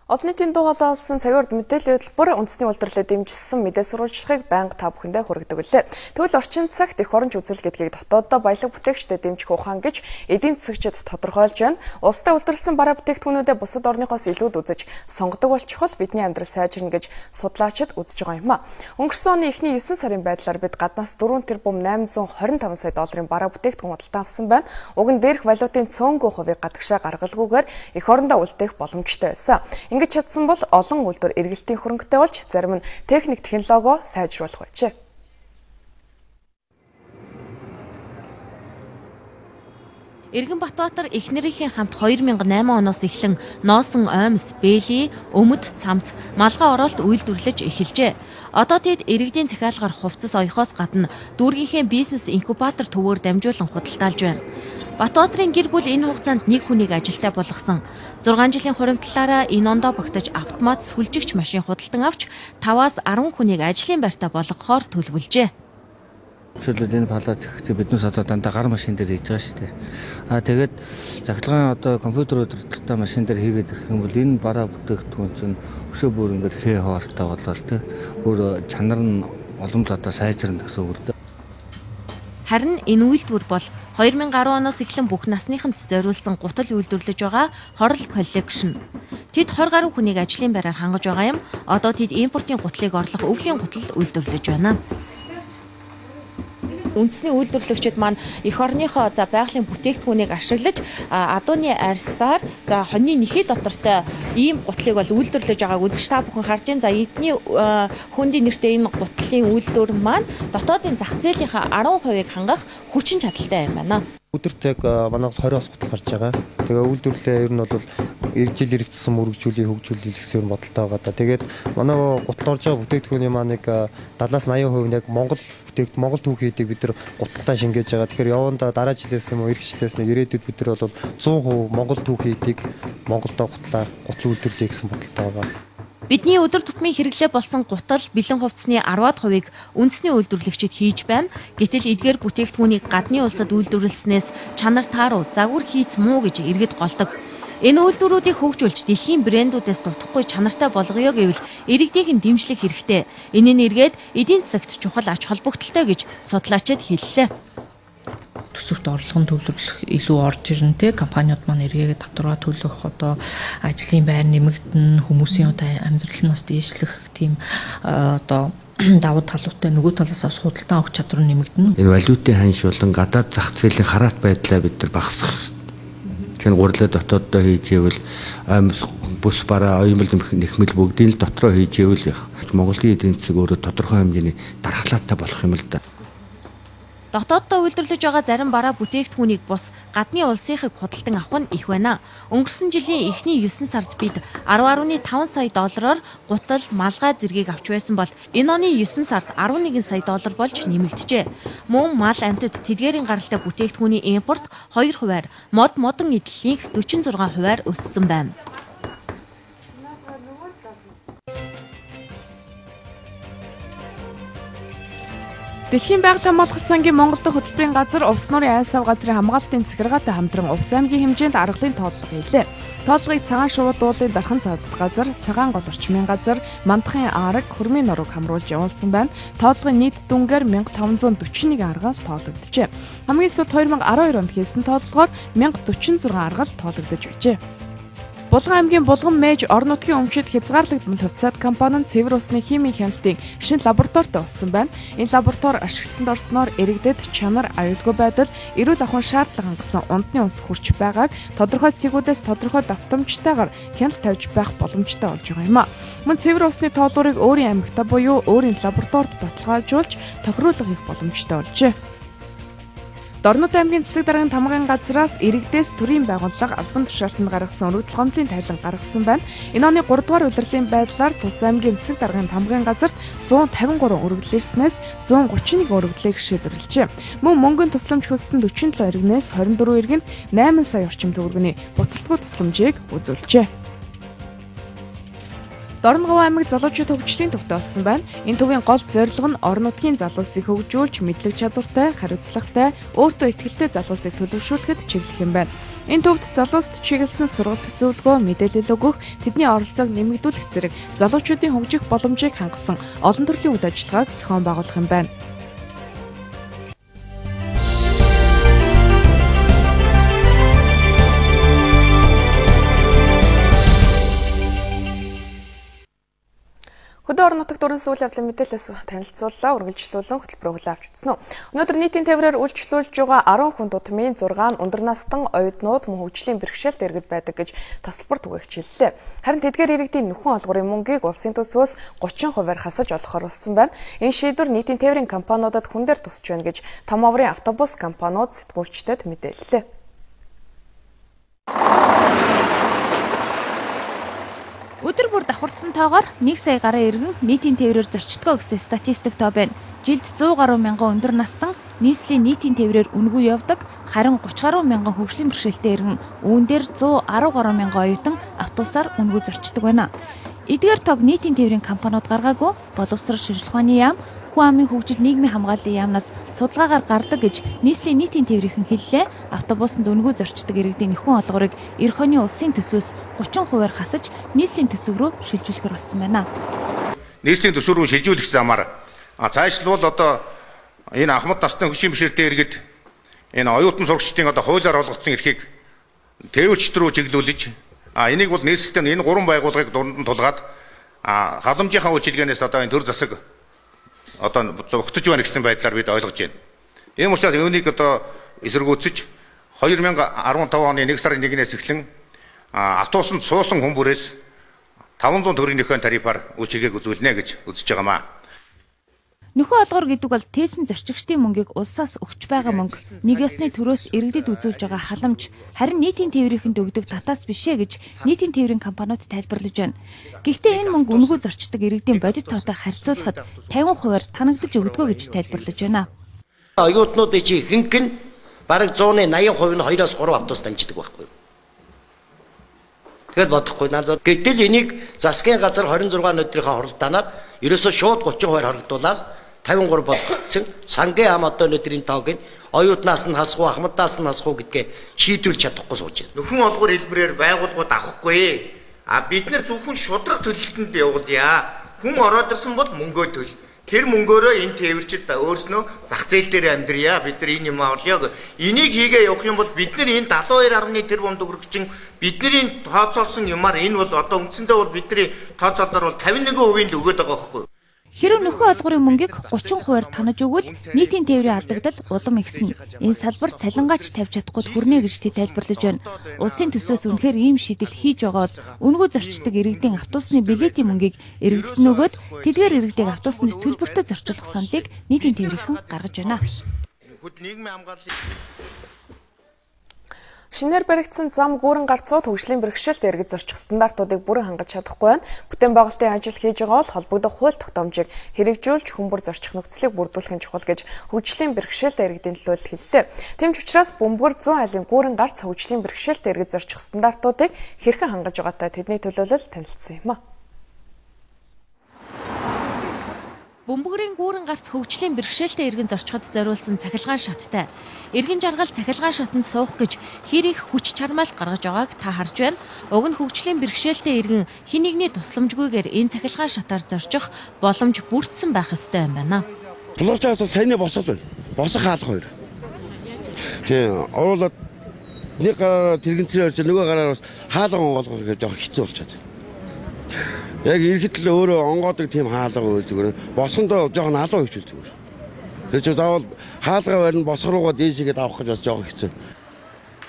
Олон нийтийн дуу хоолой олсон цагаард мэдээллийн хөтөлбөр үндэсний үйлдвэрлэлд дэмжсэн мэдээ сурвалжлагыг байнга та бүхэндээ хүргэдэг үлээ. Тэгвэл орчин цагт эх оронч үзэл гэдгийг дотооддоо баялаг бүтээгчдэд дэмжих ухаан гэж эдийн засагчид тодорхойлж байна. Улстай үйлдвэрлэсэн бараа бүтээгдэхүүнүүдэд бусад орныхоос илүүд үзэж сонгодог болчихвол бидний амьдрал сайжирна гэж судлаачид үзэж байгаа юм а. Өнгөрсөн оны эхний 9 сарын байдлаар бид гаднаас 4 тэрбум 825 сая долларын бараа бүтээгдэхүүн худалдан авсан байна. Уг нь дээрх валютын цөөнгөө хувийг гадагшаа гаргалгүйгээр эх орондоо үлдээх боломжтой байсан. Ингэж чадсан бол олон үйлдвэр эргэлтийн хөрөнгөтэй болж зарим нь техник технологио сайжруулах байжээ. Эргэн Батбаатар эхнэрийнхээ хамт 2008 оноос эхлэн Носон Оймс, Бэли, Өмд, Цамц, Малгай оролт үйлдвэрлэж эхэлжээ. Одоо тэд иргэдийн захиалгаар хувцас оёхоос гадна дүүргийнхээ бизнес инкубатор төвөөр дамжуулан худалдаалж байна. Батбаатарын гэр бүл энэ хугацаанд нэг хүнийг ажилтай болгосон. 6 жилийн хуримтлалаараа энэ ондоо багтаж автомат сүлжигч машин худалдан авч 5-аас 10 хүнийг ажлын байртаа болгохоор төлөвлөжээ. Эсвэл энэ палат биднээс одоо дандаа гар машин дээр хийж байгаа шүү дээ. Тэгээд захиргаан одоо компьютер өдөртөлтэй машин дээр хийгээд ирэх юм бол энэ бараа бүтээгдэхүүн чинь өшөө бүр ингээд хээ хоортой болоод тэ бүр чанар нь олон талаа сайжирна гэсэн үг л дээ. Харин энэ үйлдвэр бол 2010 оноос эхлэн бүх насныханд зориулсан гутал үйлдвэрлэж байгаа Хорл коллекшн. Тэд 20 гаруй хүнийг ажлын байраар хангаж байгаа юм. Одоо тэд импортын гутлыг орлох өвлийн гутал үйлдвэрлэж байна. Үндэсний үйлдвэрлэгчид маань эх орныхоо байгалийн бүтээгдэхүүнийг ашиглаж адууны арьсаар хоньны нэхий дотортой ийм гутлыг бол үйлдвэрлэж байгааг үзэж та бүхэн харж байна. Эдний хөндийн нэртэй энэ гутлын үйлдвэр маань дотоодын зах зээлийнхаа 10%-ыг хангах хүчин чадалтай юм байна. Өдөрт яг манайгаас 20-ос гутал гарч байгаа. Тэгээ үйлдвэрлэлээ ер нь бол жил хэрэгжсэн мөрөгжүүлэх хөгжүүлэх гэсэн юм бодолтой байгаа да. Тэгээд манай гутал орж байгаа бүтээгдэхүүний маань нэг 70-80% яг Монгол түүхийдийг бид нар гуталтаа шингээж байгаа. Тэгэхээр яванда дараа жилээс юм уу эх жилээс нэг ирээдүйд бид нар бол 100% Монгол түүхийдийг Монголдо гутал үйлдвэрлэе гэсэн бодолтой байгаа. Бидний өдөр тутмын хэрэглээ болсон гутал, бэлэн хувцсны 10%-ыг үндэсний үйлдвэрлэгчид хийж байна. Гэтэл эдгээр бүтээгдэхүүнийг гадны улсад үйлдвэрлэснээс чанар тааруу, загвар хийц муу гэж иргэд голдог. Энэ үйлдвэрүүдийг хөгжүүлж дэлхийн брэндүүдээс дутхгүй чанартай болгоё гэвэл иргэдийг нь дэмжлэх хэрэгтэй. Энэ нь эргээд эдийн засагт чухал ач холбогдолтой гэж судлаачид хэллээ. Төсөвт орлогын төвлөрөх илүү орж ирнэ те компаниуд маань эргээгээ татвараа төлөх одоо ажлын байр нэмэгдэн хүмүүсийн одоо амьдрал нь бас дээшлэх тийм одоо давуу талуудтай нөгөө талаас бас худалдан авах чадвар нэмэгдэнэ. Энэ валютын ханш болон гадаад зах зээлийн хараат байдлаа бид нар багасгах. Тэгэхээр гурлаа дотооддоо хийж ивэл бүс бараа оюмл нэхмэл бүгдийг л дотроо хийж ивэл Монголын эдийн засаг өөрөө тодорхой хэмжээний дархлаатай болох юм л да. Дотооддоо үйлдвэрлэж байгаа зарим бараа бүтээгдэхүүнийг бус гадны улсынхыг худалдан авах нь их байна. Өнгөрсөн жилийн эхний 9 сард бид 10.5 сая доллараар гутал, малгай зэргийг авч байсан бол энэ оны 9 сард 11 сая доллар болж нэмэгджээ. Мөн мал амьтад тэдгээрийн гаралтай бүтээгдэхүүний импорт 2%-аар, модон эдлэлийнх 46%-аар өссөн байна. Дэлхийн байгаль хамгаалах сангийн Монгол дахь хөтөлбөрийн газар Увс нуурын айлс ав газрын хамгаалтын захиргаатай хамтран Увс аймгийн хэмжээнд аргалын тооллого хийлээ. Тооллогыг Цагаан шувуу дуулын дархан цаазд газар, Цагаан гол орчмын газар, Мандахын арга, Хүрмийн нурууг хамруулж явуулсан байна. Тооллогын нийт дүнгээр 1541 аргал тоологджээ. Хамгийн сүүлд 2012 онд хийсэн тооллогоор 1046 аргал тоологдож байжээ. Булган аймгийн Булган Мэж орон нутгийн өмчид хязгаарлагдмал хувьцаат компани нь цэвэр усны химийн хяналтын шинэ лабораторид болсон байна. Энэ лаборатори ашиглалтанд орсноор иргэдэд чанар, аюулгүй байдал, эрүүл ахуйн шаардлага хангасан ундны ус хүрч байгааг тодорхой цэгүүдээс тодорхой давтамжтайгаар хяналт тавьж байх боломжтой болж байгаа юм а. Мөн цэвэр усны тоолуурыг өөрийн аймагтаа буюу өөрийн лабораторид баталгаажуулж тохируулах их боломжтой болжээ. Дорнод аймгийн засаг даргын тамгын газраас иргэдээс төрийн байгууллага албан тушаалтанд гаргасан өргөдөл гомдлын тайлан гаргасан байна. Энэ оны 3 дугаар улирлын байдлаар Тус аймгийн засаг даргын тамгын газарт 153 өргөдөл ирснээс 131 өргөдлийг шийдвэрлэжээ. Мөн мөнгөнд тусламж хүссэн 47 иргэнээс 24 иргэн 8 сая орчим төгрөгийн буцалтгүй тусламжийг үзүүлжээ. Дорноговь аймаг залуучууд хөгжлийн төвтэй болсон байна. Энэ төвийн гол зорилго нь орон нутгийн залуусыг хөгжүүлж, мэдлэг чадвартай, хариуцлагатай, өөртөө итгэлтэй залуусыг төлөвшүүлэхэд чиглэх юм байна. Энэ төвд залуусд чиглэсэн сургалт зөвлөгөө, мэдээлэл өгөх, тэдний оролцоог нэмэгдүүлэх зэрэг залуучуудын хөгжих боломжийг хангасан олон төрлийн үйл ажиллагааг зохион байгуулах юм байна. Хөдөө орон нутагт өрн сүүл явдлын мэдээлэлээс танилцууллаа. Үргэлжлүүлэн хөтөлбөрөөр хүлээн авч үзсэн үү. Өнөөдөр нийтийн тээврээр үйлчлүүлж байгаа 10 хүн тутмын 6 нь өндөр настан оюутнууд мөн хөгжлийн бэрхшээлд иргэд байдаг гэж тасалбар түгээгч хэллээ. Харин тэдгээр иргэдийн нөхөн олгорын мөнгийг улсын төсвөөс 30%-аар хасаж олохоор болсон байна. Энэ шийдвэр нийтийн тээврийн компаниудад хүн дээр тусч байна гэж Том оврын автобус компаниуд сэтгүүлчдэд мэдээллээ. Өдөр бүр давхарцсан тоогоор 1 сая гаруй иргэн нийтийн тээврээр зорчдгоо гэсэн статистик тоо байна. Жилд 100 гаруй мянган өндөр настан нийслэлийн нийтийн тээврээр үнгүй явдаг, харин 30 гаруй мянган хөгжлийн бэрхшээлтэй иргэн үүн дээр 110 гаруй мянган оюутан автобусаар үнгүй зорчдог байна. Эдгээр тоог нийтийн тээврийн компаниуд гаргаагүй, боловсрол шинжилгээ ухааны яам, хүн амын хөгжил нийгмийн хамгааллын яамнаас судалгаагаар гардаг гэж нийслэлийн нийтийн тээврийнхэн хэллээ. Автобусанд үнгүй зорчдог иргэдийн нөхөн олгорыг эх оны улсын төсвөөс 30%-аар хасаж нийслэлийн төсөв рүү шилжүүлэхээр болсон байна. Нийслэлийн төсөв рүү шилжүүлэх замаар цаашлбал одоо энэ ахмад насны хөгжлийн бэрхшээлтэй иргэд энэ оюутан сурагчдын одоо хуулиар олгогдсон эрхийг тээвэрчд рүү чиглүүлж энийг бол нийслэлтэй энэ 3 байгууллагыг дунд нь тулгаад халамжийнхаа үйлчилгээнээс одоо энэ төр засаг одоо зогтож байна гэсэн байдлаар бид ойлгож байна. Ийм учраас үүнийг одоо эсэргүүцэж 2015 оны 1 сарын 1-ээс эхлэн автобусанд суусан хүн бүрээс 500 төгрөгийн нөхөн тарифаар үйлчилгээг үзүүлнэ гэж үзэж байгаамаа. Нөхөн олгор гэдэг бол тээсэн зорчигчдын мөнгийг улсаас өгч байгаа мөнгө, нэг ёсны төрөөс иргэдэд үзүүлж байгаа халамж, харин нийтийн тээврийнхэнд өгдөг татаас бишээ гэж нийтийн тээврийн компаниуд тайлбарлаж байна. Гэхдээ энэ мөнгө үнгүй зорчдог иргэдийн бодит тоотой харьцуулахад 50%-аар танагдаж өгдгөө гэж тайлбарлаж байна. Оюутнуудын чи ихэнх нь бараг 180% нь 2-3 автобус дамждаг байхгүй юу? Тэгэд бодохгүй надад. Гэтэл энийг засгийн газар 26 өдрийнхаа хуралдаанаар ерөөсөө шууд 30% хоригдуулаад 53 болгоцсон сангийн ам одоо өнөөдрийн тоог нь оюутнаас нь хасах, ахмадаас нь хасах гэдгээ шийдвэрлэж чадахгүй сууж байна. Нөхөн олгор хэлбэрээр байгууллагууд авахгүй. Бид нэр зөвхөн шудраг төлөлтөнд явуулъя. Хүн ороод ирсэн бол мөнгөө төл. Тэр мөнгөөрөө энэ тээвэрчид өөрснөө зах зээл дээр амьдрья. Бид нар энэ юм авлаа. Энийг хийгээ явах юм бол бид нар энэ 72.1 тэрбум төгрөгчин бидний тооцоолсон юмар энэ бол одоо үндсэндээ бол бидний тооцоололоор бол 51% л өгöd байгаа байхгүй юу? Хэрэв нөхөн олгорын мөнгийг 30%-аар танаж өгвөл нийтийн тээврийн алдагдал улам ихсэн. Энэ салбар цалингаач тавьж чадахгүй хүрнэ гэж тэд тайлбарлаж байна. Улсын төсвөөс үнэхээр ийм шийдэл хийж байгаа бол үнгүй зорчдог иргэдийн автобусны билетийн мөнгийг иргэдэд нь өгөөд тэдгээр иргэдийг автобусны төлбөртөө зорчуулах саналыг нийтийн тээврийнхэн гаргаж байна. Шинээр баригдсан зам гүүрэн гарцууд хөгжлийн бэрхшээлтэй иргэд зорчих стандартуудыг бүрэн хангаж чадахгүй байна. Бүтээн байгуулалтын ажил хийж байгаа бол холбогдох хууль тогтоомжийг хэрэгжүүлж хүмүүр зорчих нөхцөлийг бүрдүүлэх нь чухал гэж хөгжлийн бэрхшээлтэй иргэдийн төлөөлөл хэллээ. Тэм ч учраас бөмбөр 100 айлын гүүрэн гарц хөгжлийн бэрхшээлтэй иргэд зорчих стандартуудыг хэрхэн хангаж байгаатай тэдний төлөөлөл танилцсан юм а. Бөмбөгрийн гүүрэн гарц хөгжлийн бэрхшээлтэй иргэн зорчход зориулсан цахилгаан шаттай. Иргэн жаргал цахилгаан шатанд суух гэж хэр их хүч чармаалт гаргаж байгааг та харж байна. Уг нь хөгжлийн бэрхшээлтэй иргэн хэн нэгний тусламжгүйгээр энэ цахилгаан шатаар зорчих боломж бүрдсэн байх ёстой юм байна. Тулгарч байгаас саяны босол байна. Босох хаалга хоёр. Тийм, оруулаад нэг гараар тэрэгцээр орж нөгөө гараар бас хаалга онгоолгох гэж жоох хэцүү болчиход. Яг ирэхэд л өөрөө онгоодаг тийм хаалга өөр зүгээр. Босондоо жоохон алуу хөвчүүл зүгээр. Тэр чинь заавал хаалга барин босго руугаа дээшээгээд авах гэж бас жоохон хэцүү.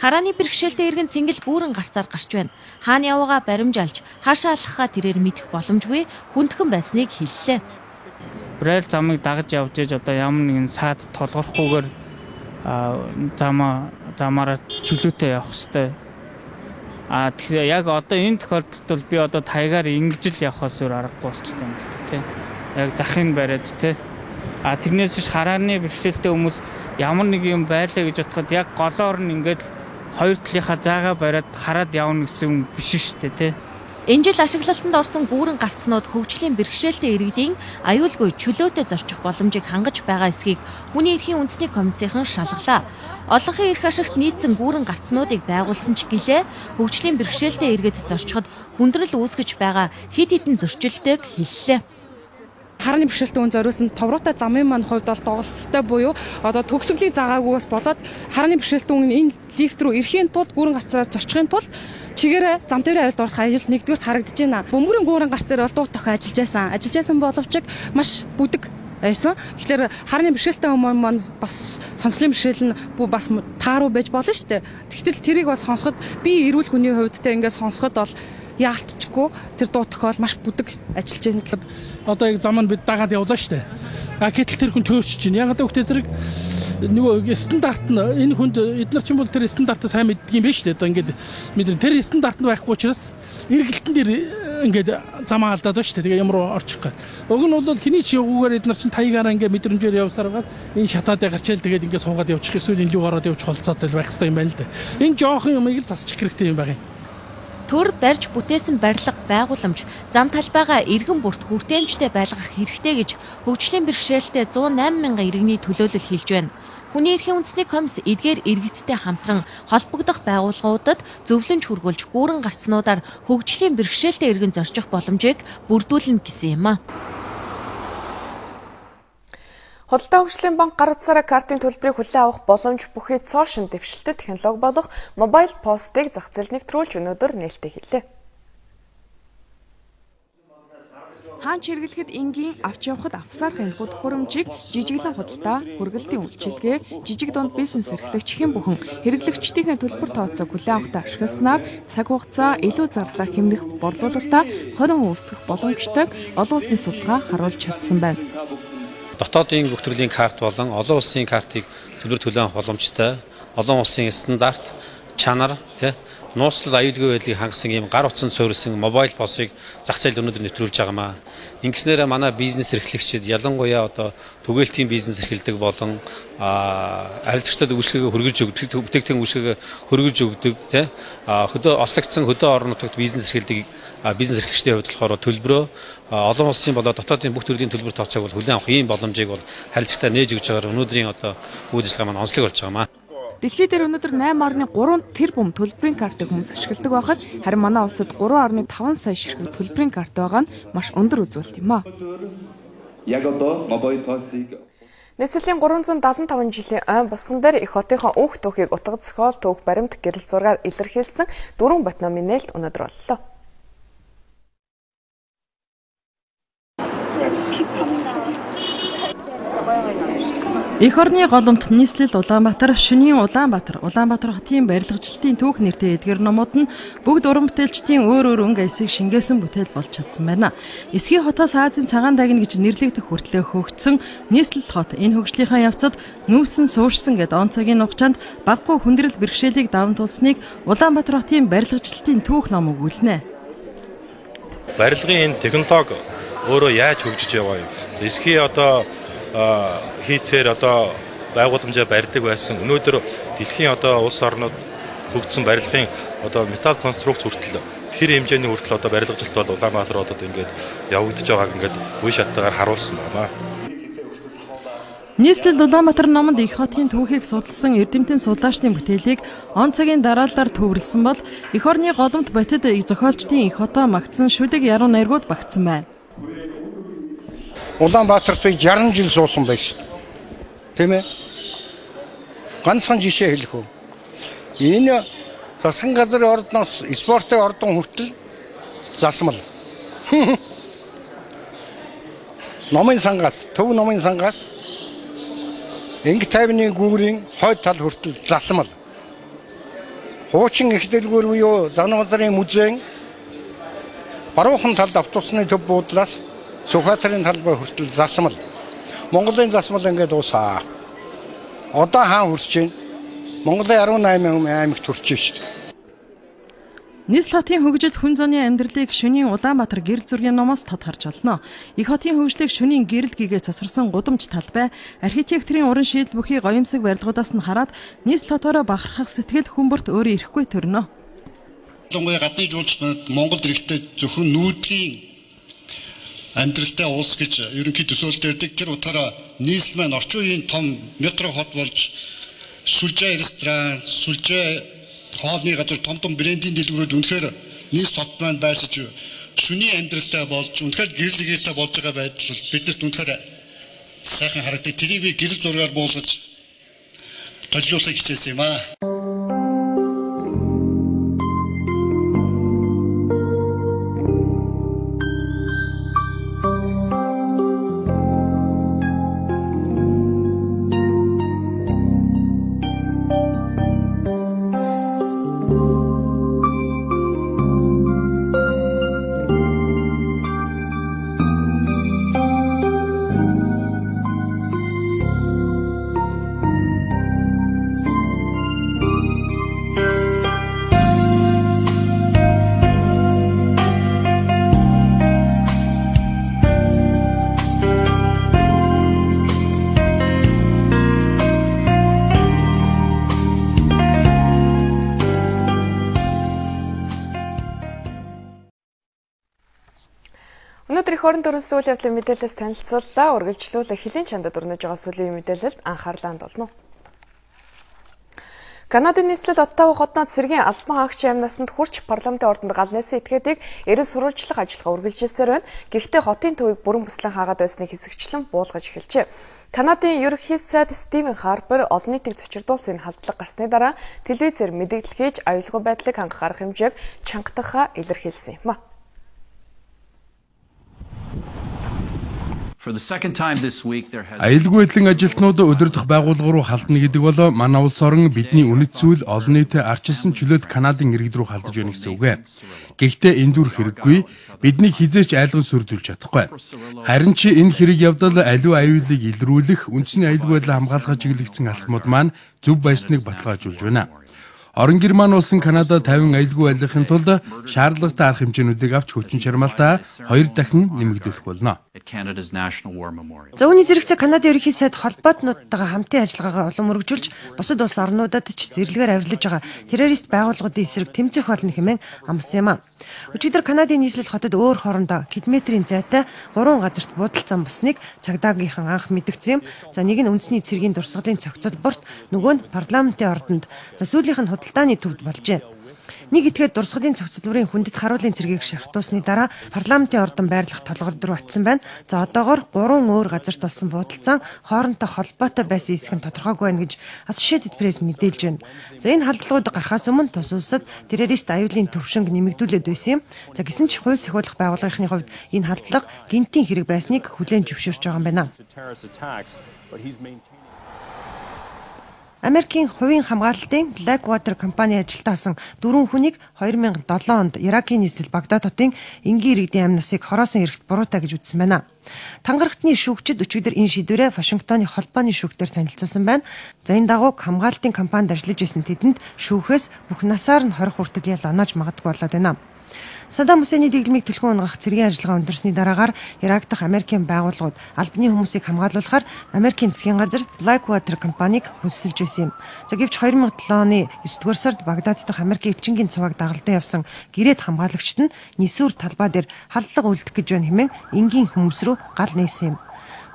Харааны бэрхшээлтэй иргэн цэнгэл гүүрэн гарцаар гарч байна. Хаана яваагаа баримжаалж, хаашаа алхахаа тэрээр мэдэх боломжгүй хүндхэн байсныг хэллээ. Брэйл замыг дагаж явж ээж одоо ямар нэгэн саад толгорохгүйгээр замаараа чөлөөтэй явах хэвээр. Тэгэхээр яг одоо энэ тохиолдолд бол би одоо таягаар ингэж л явахаас өөр аргагүй болчихсон юм л тий. Яг захын бариад тий. Тэрнээс ч харааны бэрхшээлтэй хүмүүс ямар нэг юм байлаа гэж бодоход яг голоор нь ингээд хоёр талынхаа заагаа бариад хараад явна гэсэн биш шүү дээ тий. Энэ жил ашиглалтанд орсон гүүрэн гарцнууд хөгжлийн бэрхшээлтэй иргэдийн аюулгүй чөлөөтэй зорчих боломжийг хангаж байгаа эсхийг Хүний эрхийн үндэсний комиссийнхан шалгалаа. Олонхын эрх ашигт нийцсэн гүүрэн гарцнуудыг байгуулсан ч гэлээ хөгжлийн бэрхшээлтэй иргэд зорчиход хүндрэл үүсгэж байгаа хэд хэдэн зөрчилдөг хэллээ. Харны бэрхшээлтэй үн зориулсан товроотой замын маань хувьд бол доголдолтой буюу одоо төгсгөлийг заагаагүйгээс болоод харны бэрхшээлтэй үн энэ лифт рүү ирэхийн тулд гүүрэн гарцаараа зорчихын тулд чигээрээ зам тээврийн аюулд орох ажил нэгдүгээр харагдаж байна. Бөмбөрийн гүүрэн гарц дээр бол дуут тохио ажиллаж байсан боловч маш бүдэг байсан. Тэгэхээр харны бэрхшээлтэй хүмүүс маань бас сонслын бэрхшээл нь бас тааруу байж болно шүү дээ. Тэгтэл тэрийг бас сонсоход би эрүүл хүний хувьд те ингээд сонсоход бол яалтчгүй тэр дуу тохиол маш бүдэг ажиллаж байна. Одоо яг зам нь бид дагаад явлаа шүү дээ. Гэтэл тэр хүн төөрч чинь. Ягаад гэвэл зэрэг нөгөө стандарт нь энэ хүнд эдгээр чинь бол тэр стандартаа сайн мэддэг юм биш үү? Одоо ингээд мэдэр тэр стандарт нь байхгүй учраас эргэлтэн дээр ингээд замаа алдаад байна шүү дээ. Тэгээ ямар орчих гээд. Уг нь бол хэний ч явгүйгээр эдгээр чинь таягаараа ингээд мэдрэмжээр явсаар байгаа. Энэ шатаад гарчаал тэгээд ингээд суугаад явчих эсвэл энэ лүү гараад явж холцоотой байх хэрэгтэй юм байна л да. Энэ жоохон юмыг л засчих хэрэгтэй юм байна. Төр барьж бүтээсэн барилга байгууламж зам талбайгаа иргэн бүрт хүртээмжтэй байлгах хэрэгтэй гэж хөгжлийн бэрхшээлтэй 108 мянган иргэний төлөөлөл хэлж байна. Хүний эрхийн үндэсний комисс эдгээр иргэдтэй хамтран холбогдох байгууллагуудад зөвлөмж хүргүүлж гүүрэн гарцнуудаар хөгжлийн бэрхшээлтэй иргэн зорчих боломжийг бүрдүүлнэ гэсэн юм а. Худалдаа хөгжлийн банк гар утсаараа картын төлбөрийг хүлээн авах боломж бүхий цоошин дэвшилтэд технологи болох мобайл постыг зах зээл нэвтрүүлж өнөөдөр нээлттэй хэллээ. Хаан чиргэлэхэд энгийн авч явахад авсаарх энэхүү төхөөрөмжийг жижиглэн худалдаа, хүргэлтийн үйлчилгээ, жижиг дунд бизнес эрхлэгч хэн бүхэн хэрэглэгчдийн төлбөр тооцоог хүлээн авахд ашигласнаар цаг хугацаа илүү зарлаа хэмнэх борлуулалтаа 20% үүсгэх боломжтойг олон улсын судалгаа харуулж чадсан байна. Дотоодын бүх төрлийн карт болон олон улсын картыг төлбөр төлөх боломжтой, олон улсын стандарт, чанар, нууцлал аюулгүй байдлыг хангасан ийм гар утсанд суурилсан мобайл постыг зах зээлд өнөөдөр нэвтрүүлж байгаамаа. Ингэснээр манай бизнес эрхлэгчид ялангуяа одоо түгээлтийн бизнес эрхэлдэг болон арилжагчдад үйлчлэгээ хөргөж өгдөг, бүтээгдэхүүн үйлчлэгээ хөргөж өгдөг, хөдөө ослогдсон хөдөө орон нутагт бизнес эрхэлдэг бизнес эрхлэгчдийн хувьд болохоор төлбөрөө олон улсын болоод дотоодын бүх төрлийн төлбөр тооцоог бол хүлээн авах ийм боломжийг бол харилцагтаа нээж өгж байгаагаар өнөөдрийн одоо үйл ажиллагаа маань онцлог болж байгаамаа. Дэлхийд дээр өнөөдөр 8.3 тэрбум төлбөрийн картыг хүмүүс ашигладаг байхад харин манай улсад 3.5 сая ширхэг төлбөрийн карт байгаа нь маш өндөр үзүүлэлт юм а. Яг одоо мобайл постыг Нийслэлийн 375 жилийн айн босгон дээр их хотынхоо өнх түүхийг утга зохиол түүх баримт гэрэл зургаар илэрхийлсэн 4 ботномын нээлт өнөөдөр боллоо. Эх орны голомт нийслэл Улаанбаатар, Шөнийн Улаанбаатар, Улаанбаатар хотын барилгачлалтын түүх нэртэй эдгээр номууд нь бүгд уран бүтээлчдийн өөр өнгө аясыг шингээсэн бүтээл болж чадсан байна. Эсгийн хотоос Азийн цагаан дагна гэж нэрлэгдэх хүртлээр хөгжсөн нийслэл хот энэ хөгжлийнхаа явцад нүүрсэн сууршсан гэд он цагийн хугацаанд баггүй хүндрэл бэрхшээлийг даван туулсныг Улаанбаатар хотын барилгачлалтын түүх ном өгүүлнэ. Барилгын энэ технологи өөрөө яаж хөгжиж яваа юм? Эсгийн одоо хийцээр одоо байгууламжаа барьдаг байсан. Өнөөдөр дэлхийн одоо улс орнууд хөгжсөн барилгын одоо металл конструкц хүртэл тэр хэмжээний хүртэл одоо барилгажилт бол Улаанбаатар хотод ингээд явагдаж байгааг ингээд үе шаттайгаар харуулсан байна. Нийслэл Улаанбаатар номонд их хотын түүхийг судалсан эрдэмтэн судлаачдын бүтээлийг он цагийн дараалалаар төвөрлсөн бол эх орны голомт ботид зохиолчдын их хотоо магтсан шүлэг яруу найргууд багтсан байна. Улаанбаатарт 60 жил суусан байсан. Тийм ээ. Ганцхан жишээ хэлэх үү. Энэ засгийн газрын ордноос спортын ордон хүртэл засмал. Номын сангаас, төв номын сангаас Инг тайвны гүүрийн хойд тал хүртэл засмал. Хуучин их дэлгүүр буюу Занвазрын музейн баруухан талд автобусны төв буудлаас Сүхбаатарын талбай хүртэл засмал. Монголын засмал ингээд дуусаа. Одоо хаан хүрч байна. Монголын 18 аймагт хүрч байна шүү дээ. Нийслэл хотын хөгжил хүн зууны амьдралыг Шөнийн Улаанбаатар гэрэл зургийн номоос тод харж олно. Их хотын хөгжлийг Шөнийн гэрэл гэгээ засарсан гудамж талбай, архитектурын уран шийдэл бүхий гоёмсог барилгуудаас нь хараад нийслэл хотоороо бахархах сэтгэл хүмүүрт өөрөө ирэхгүй төрнө. Ялангуяа гадны жуулчдад Монголд ирэхдээ зөвхөн нүүдлийн амьдралтай улс гэж ерөнхий төсөөлөлд ирдэг. Тэр утгаараа нийслэл маань орчин үеийн том метро хот болж сүлжээ ресторан, сүлжээ хоолны газар том брендийн дэлгүүрүүд үнэхээр нийс тот маань байршиж шүний амьдралтай болж үнэхээр гэрэл гээтэй болж байгаа байдал биднэрт үнэхээр сайхан харагддаг. Тэрийг би гэрэл зургаар буулгаж төлөвлөхийг хичээсэн юм аа. Өнөөдөр их орон төрийн сүүлийн явдлын мэдээлэлээс танилцууллаа. Үргэлжлүүлэх хэлийн чандад өрнөж байгаа сүүлийн мэдээлэлд анхаарлаа хандуулна. Канадын нийслэл Оттава хотнод цэргийн албан хаагчийн амнасанд хурч парламентын ордонд гал нээсэн этгээдийг эрен сурвалжлах ажиллагаа үргэлжилсээр байна. Гэхдээ хотын төвийг бүрэн бүслэн хаагаад байсныг хэсэгчлэн буулгаж эхэлжээ. Канадын ерөнхий сайд Стивен Харпер олон нийтийг зочирдуулсан энэ халдлага гарсны дараа телевизээр мэдээлэл хийж аюулгүй байдлыг хангах арга хэмжээг чангатахаа илэрхийлсэн юм а. Аюулгүй байдлын ажилтнууд өдөрдох байгууллага руу халдна гэдэг бол манай улс орон бидний үнэт зүйл олон нийтэд арчилсан чөлөөт Канадын иргэд рүү халдаж байна гэсэн үг ээ. Гэхдээ энэ дүр хэрэггүй, биднийг хизээч айлган сүрдүүлж чадахгүй. Харин ч энэ хэрэг явдал аливаа аюулыг илрүүлэх, үндэсний аюулгүй байдлаа хамгаалахад чиглэгдсэн алхмууд маань зөв байсныг баталгаажуулж байна. Орон герман улсын Канада 50 аюулгүй байдлын тулд шаардлагатай арга хэмжээнүүдийг авч хүчин чармаалтаа 2 дахин нэмэгдүүлэх болно. За үүний зэрэгцээ Канадын ерөнхий сайд холбоотнуудтайгаа хамтын ажиллагаагаа улам өргөжүүлж бусад улс орнуудад ч зэрлэгээр авирлаж байгаа террорист байгууллагуудын эсрэг тэмцэх болно хэмээн амласан юм а. Өчигдөр Канадын нийслэл хотод өөр хоорондоо километрийн зайтай 3 газарт буудалцсан болсныг цагдаагийнхан анх мэдгдсэн юм. За нэг нь үндэсний цэргийн дурсгалын цогцлборт, нөгөө нь парламентын ордонд, за сүүлийнх нь худалдааны төвд болжээ. Нэг этгээд дурсгалын цогцлборын хүндэт харуулын цэргийг шаардуулсны дараа парламентын ордон байрлах толгойд руу очсон байна. За одоогоор 3 өөр газарт болсон буудалцаан хоорондоо холбоотой байсан эсэх нь тодорхойгүй байна гэж Associated Press мэдээлж байна. За энэ халдлагууд гарахаас өмнө тус улсад террорист аюулын төвшинг нэмэгдүүлээд байсан юм. За гэсэн ч хууль сахиулах байгууллагын хувьд энэ халдлага гинтийн хэрэг байсныг хүлээн зөвшөөрч байгаа юм байна. Америкийн хувийн хамгаалалтын Blackwater компани ажилтан асан 4 хүнийг 2007 онд Иракийн нийслэл Багдад хотын энгийн иргэдийн амнасыг хороосон эрхт буруутай гэж үзсэн байна. Тангарагтны шүүгчид өчигдөр энэ шийдвэрээ Вашингтоны холбооны шүүгтээр танилцуулсан байна. За энэ дагуу хамгаалалтын компанид ажиллаж байсан тэдэнд шүүхээс бүх насаар нь 20 хүртэл ял оноож магадгүй болоод байна. Саддам Хусейний дэглэмийг түлхэн унгах цэргийн ажиллагаа өндөрсний дараагаар Ирак дахь Америкийн байгууллагууд албаны хүмүүсийг хамгаалуулахаар Америкийн засгийн газар Blackwater компанийг хүсэлж байсан юм. За гэвч 2007 оны 9-р сард Багдад дахь Америкийн элчингийн цугааг дагалдан явсан гэрээт хамгаалагчид нь Нисүр талбай дээр халдлага үйлдэх гэж байна хэмээн энгийн хүмүүс рүү гал нээсэн юм.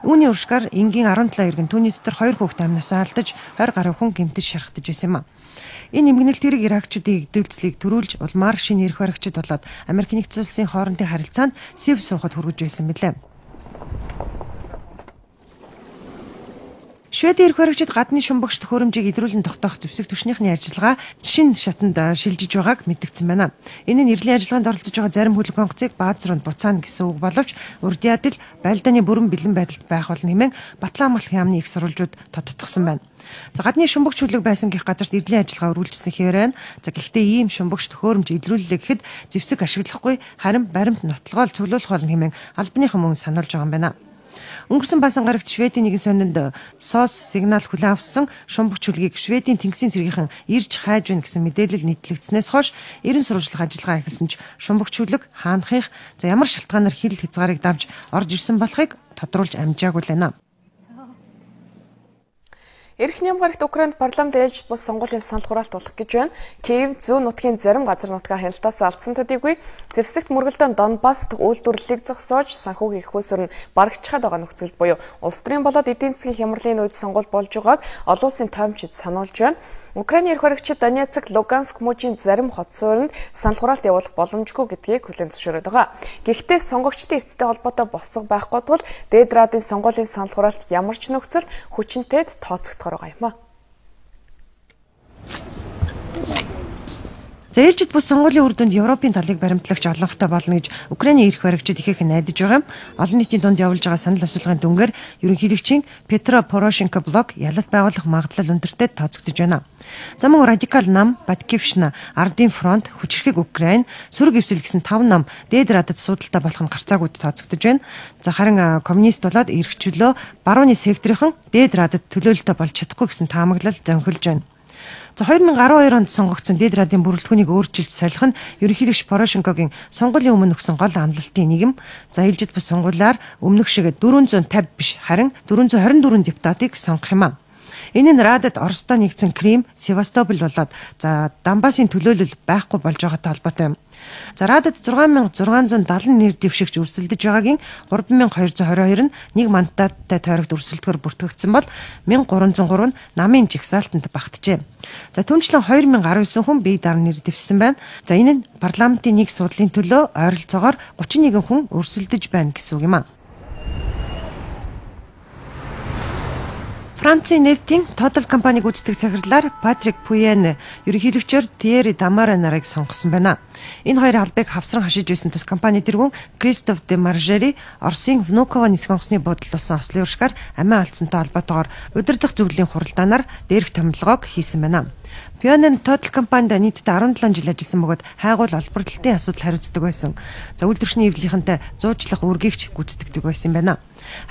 Үүний уршгаар энгийн 17 иргэн түүний дотор 2 хүүхэд амнасаа алдаж 20 гаруй хүн гэмтэж шархтаж байсан юм а. Энэ нэмгэнэлт хэрэг Иракчуудын эдэлцлийг төрүүлж улмаар шинэ эрх баригчид болоод Америк нэгдсэн улсын хоорондын харилцаанд сэв суухад хүргэж байсан билээ. Шведийн эрх баригчид гадны шумбагч төхөөрөмжийг идрүүлэн тогтоох зэвсэг түвшнийхний ажиллагаа шинэ шатанд шилжиж байгааг мэдгдсэн байна. Энэ нь нэрлийн ажиллагаанд оролцож байгаа зарим хөлөг онгоцыг баазруунд буцаана гэсэн үг боловч урд ядил байлдааны бүрэн бэлэн байдалд байх болно хэмээн Батлан амгалах яамны их сурвалжууд тодтогсон байна. За гадны шумбагч хүлэг байсан гэх газарт иргэлийн ажиллагаа үргэлжилсэн хэвээр байна. За гэхдээ ийм шумбагч төхөөрөмж идрүүлэлээ гэхэд зэвсэг ашиглахгүй харин баримт нотлогоол цуглуулах болно хэмээн албаныхан мөн сануулж байгаа юм байна. Өнгөрсөн баасан гарагт Шведийн нэгэн сонинд СОС сигнал хүлээн авсан шумбагч хүлгийг Шведийн тэнгисийн цэргийнхэн ирж хайж байна гэсэн мэдээлэл нийтлэгдснээс хойш эрен сурвалжлах ажиллагаа эхэлсэн ч шумбагч хүлэг хаанахыг за ямар шалтгаанаар хил хязгаарыг давж орж ирсэн болохыг тодруулж амжаагүй байна. Ирэх нямгарагт Украинд парламент ээлжид бус сонгуулийн санал хураалт болох гэж байна. Киев зүүн нутгийн зарим газар нутгаа хяналтаас алдсан төдийгүй зэвсэгт мөргөлдөөн Донбасст үйлдвэрлэлийг зогсоож санхүүгийн их хөөсөр нь барагчхаад байгаа нөхцөлд буюу улс төрийн болоод эдийн засгийн хямралын үед сонгуул болж байгааг олон улсын тоймчид сануулж байна. Украиний эрх баригчид Донецк, Луганск мужийн зарим хот суурьнд санал хураалт явуулах боломжгүй гэдгийг хүлээн зөвшөөрөд байгаа. Гэхдээ сонгогчдын эрсдэлтэй холбоотой босго байхгүй тул дээд радын сонгуулийн санал хураалт ямар ч нөхцөл хүчинтэд тооцогдохоор байгаа юм а. За ээлжид бус сонгуулийн үр дүнд Европын талыг баримтлагч олонхтой болно гэж Украиний эрх баригчид ихээхэн найдаж байгаа юм. Олон нийтийн дунд явуулж байгаа санал асуулгын дүнгээр ерөнхийлөгчийн Петро Порошенко блок ялалт байгуулах магадлал өндөртэй тооцогдож байна. За мөн радикал нам, Батькившна, Ардын фронт, Хүчирхэг Украин, Сүрэг эвсэл гэсэн 5 нам дээд радад суудалтай болох нь гарцаагууд тооцогдож байна. За харин коммунист болоод эрх чөлөө барууны секторынхан дээд радад төлөөлөлтөй болж чадахгүй гэсэн таамаглал зөнхөлж байна. За 2012 онд сонгогдсон дээд радийн бүрэлдэхүүнийг өөрчилж солих нь ерөнхийлөгч Порошенкогийн сонгуулийн өмнө өгсөн гол амлалтын нэг юм. За ээлжид бус сонгуулиар өмнөх шиг 450 биш харин 424 депутатыг сонгох юм а. Энэ нь радад Оростой нэгдсэн Крим, Севастополь болоод за Донбассын төлөөлөл байхгүй болж байгаатай холбоотой юм. За радад 6670 нэр дэвшигч өрсөлдөж байгаагийн 3222 нь нэг мандаттай тойрогт өрсөлдөхөөр бүртгэгдсэн бол 1303 нь намын жигсаалтанд багтжээ. За түнчлэн 2019 хүн бие дар нэр дэвшсэн байна. За энэ нь парламентын нэг судлалын төлөө ойролцоогоор 31 хүн өрсөлдөж байна гэсэн үг юм а. Францын нефтийн Total компаниг гүйцэтгэх захирлаар Патрик Пуен ерөнхийлөгчөөр Тьерри Дамаре нарыг сонгосон байна. Энэ хоёр албыг хавсран хашиж байсан тус компани тэргүүн Кристоф де Маржери Оросын Внуково нисэх онгоцны буудалд болсон ослын уршгаар амиа алдсантай холбоотойгоор удирдах зөвлөлийн хуралдаанаар дээрх томилгоог хийсэн байна. Пуен Total компанид нийтдээ 17 жил ажилласан бөгөөд хайгуул олборлолтын асуудал хариуцдаг байсан. За үйлдвэрчний эвлэлийнхэнтэй зуучлах үргийгч гүйцэтгэдэг байсан юм байна.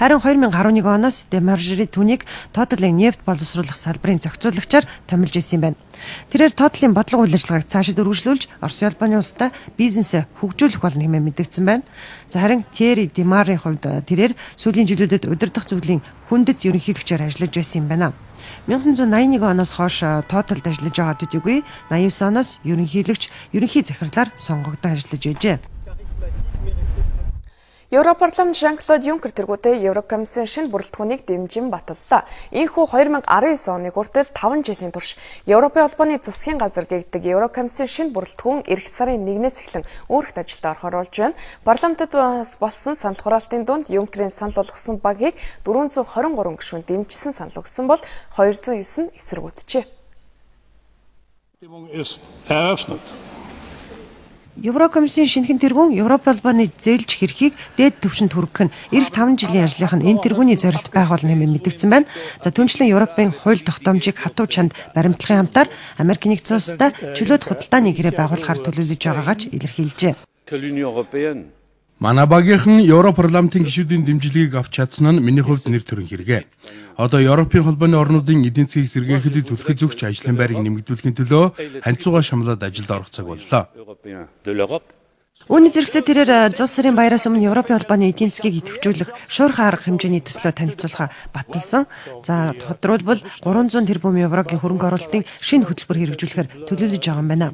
Харин 2011 оноос де Маржери түүнийг Total-ын нефть боловсруулах салбарын зохицуулагчаар томилж ирсэн юм байна. Тэрээр Total-ын бодлого үйл ажиллагааг цаашид өргөжлүүлж Орос улбаны улстай бизнесээ хөгжүүлэх болно хэмээн мэдэгдсэн байна. За харин Тьерри Дамарийн хувьд тэрээр сүүлийн жилүүдэд удирдах зөвлөлийн хүндэт ерөнхийлөгчөөр ажиллаж байсан юм байна. 1981 оноос хойш Total-д ажиллаж байгаа төдийгүй 89 оноос ерөнхий захирлаар сонгогдсон ажиллаж байжээ. Европарламент Жан-Клод Юнкер тэргүүтээ Еврокомиссийн шинэ бүрэлдэхүүнийг дэмжин баталлаа. Ийхүү 2019 оны хүртэл 5 жилийн турш Европын холбооны засгийн газар гэгдэг Еврокомиссийн шинэ бүрэлдэхүүн эх сарын 1-ээс эхлэн өөрчлөлт ажилд орохоор болж байна. Парламентод болсон санал хураалтын дунд Юнкерийн санал болгосон багийг 423 гишүүн дэмжсэн санал өгсөн бол 209 нь эсэргүүцжээ. Еврокомиссийн шинэхэн тэргүүн Европ холбооны зээлж хэрхийг дээд түвшинд хүргэх нь эх 5 жилийн ажлынх нь энэ тэргүүний зорилт байх болно хэмээн мэдэгдсэн байна. За түнчлэн Европын хууль тогтоомжийг хатуу чанд баримтлахын хамтаар Америк нэгдсэн улстай чөлөөт худалдааны гэрээ байгуулахаар төлөвлөж байгаагаа ч илэрхийлжээ. Манай багийнхан Европ парламентын гишүүдийн дэмжлэгийг авч чадсан нь миний хувьд нэр төрөн хэрэгэ. Одоо Европын холбооны орнуудын эдийн засгийг сэргээхэд түлхэж зөвч ажлын байрыг нэмэгдүүлэхийн төлөө ханцууга шамлаад ажилд орох цаг боллоо. Үүний зэрэгцээ тэрээр 100 сарын баяраас өмнө Европын холбооны эдийн засгийг идэвхжүүлэх шуурхай арга хэмжээний төслөө танилцуулахаа баталсан. За тодорхойлбол 300 тэрбум еврогийн хөрөнгө оруулалтын шинэ хөтөлбөр хэрэгжүүлэхээр төлөвлөж байгаа юм байна.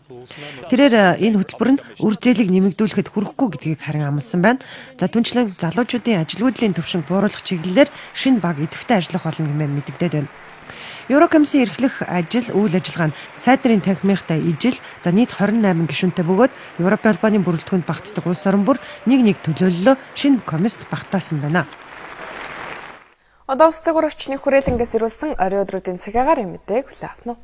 Тэрээр энэ хөтөлбөр нь үр зээлийг нэмэгдүүлэхэд хүрэхгүй гэдгийг харин амласан байна. За түнчлэн залуучуудын ажилгүйдлийн түвшинг бууруулах чиглэлээр шинэ баг идэвхтэй ажиллах болно хэмээн мэдэгдээд байна. Еврокомиссийн эрхлэх ажил үйл ажиллагаа нь сайд нарын танхимынхтай ижил за нийт 28 гишүүнтэй бөгөөд Европын холбооны бүрэлдэхүүнд багтдаг улс орн бүр нэг төлөөллөө шинэ комист багтаасан байна. Одоо цаг урагчны хүрээлэнгээс ирүүлсэн орой өдрүүдийн цагаагаар мэдээ хүлээн авна.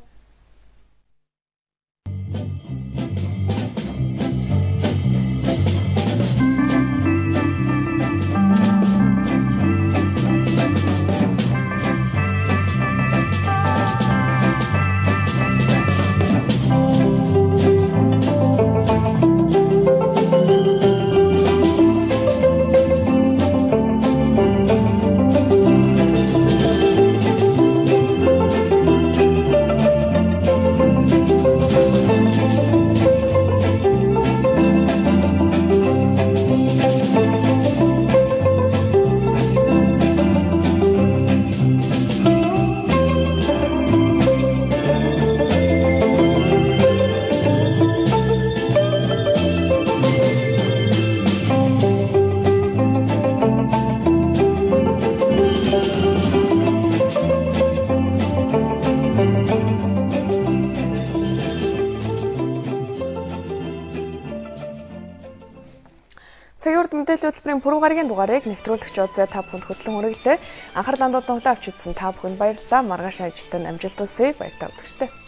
Нийслэлийн хөтөлбөрийн пүрэв гарагийн дугаарыг нэвтрүүлэгч Озэ та бүхэнд хөтлөн хүргэлээ. Анхаарал хандуулан авч үзсэн та бүхэнд баярлалаа. Маргааш ажилтан амжилт хүсье. Баяр та үзэгчдээ.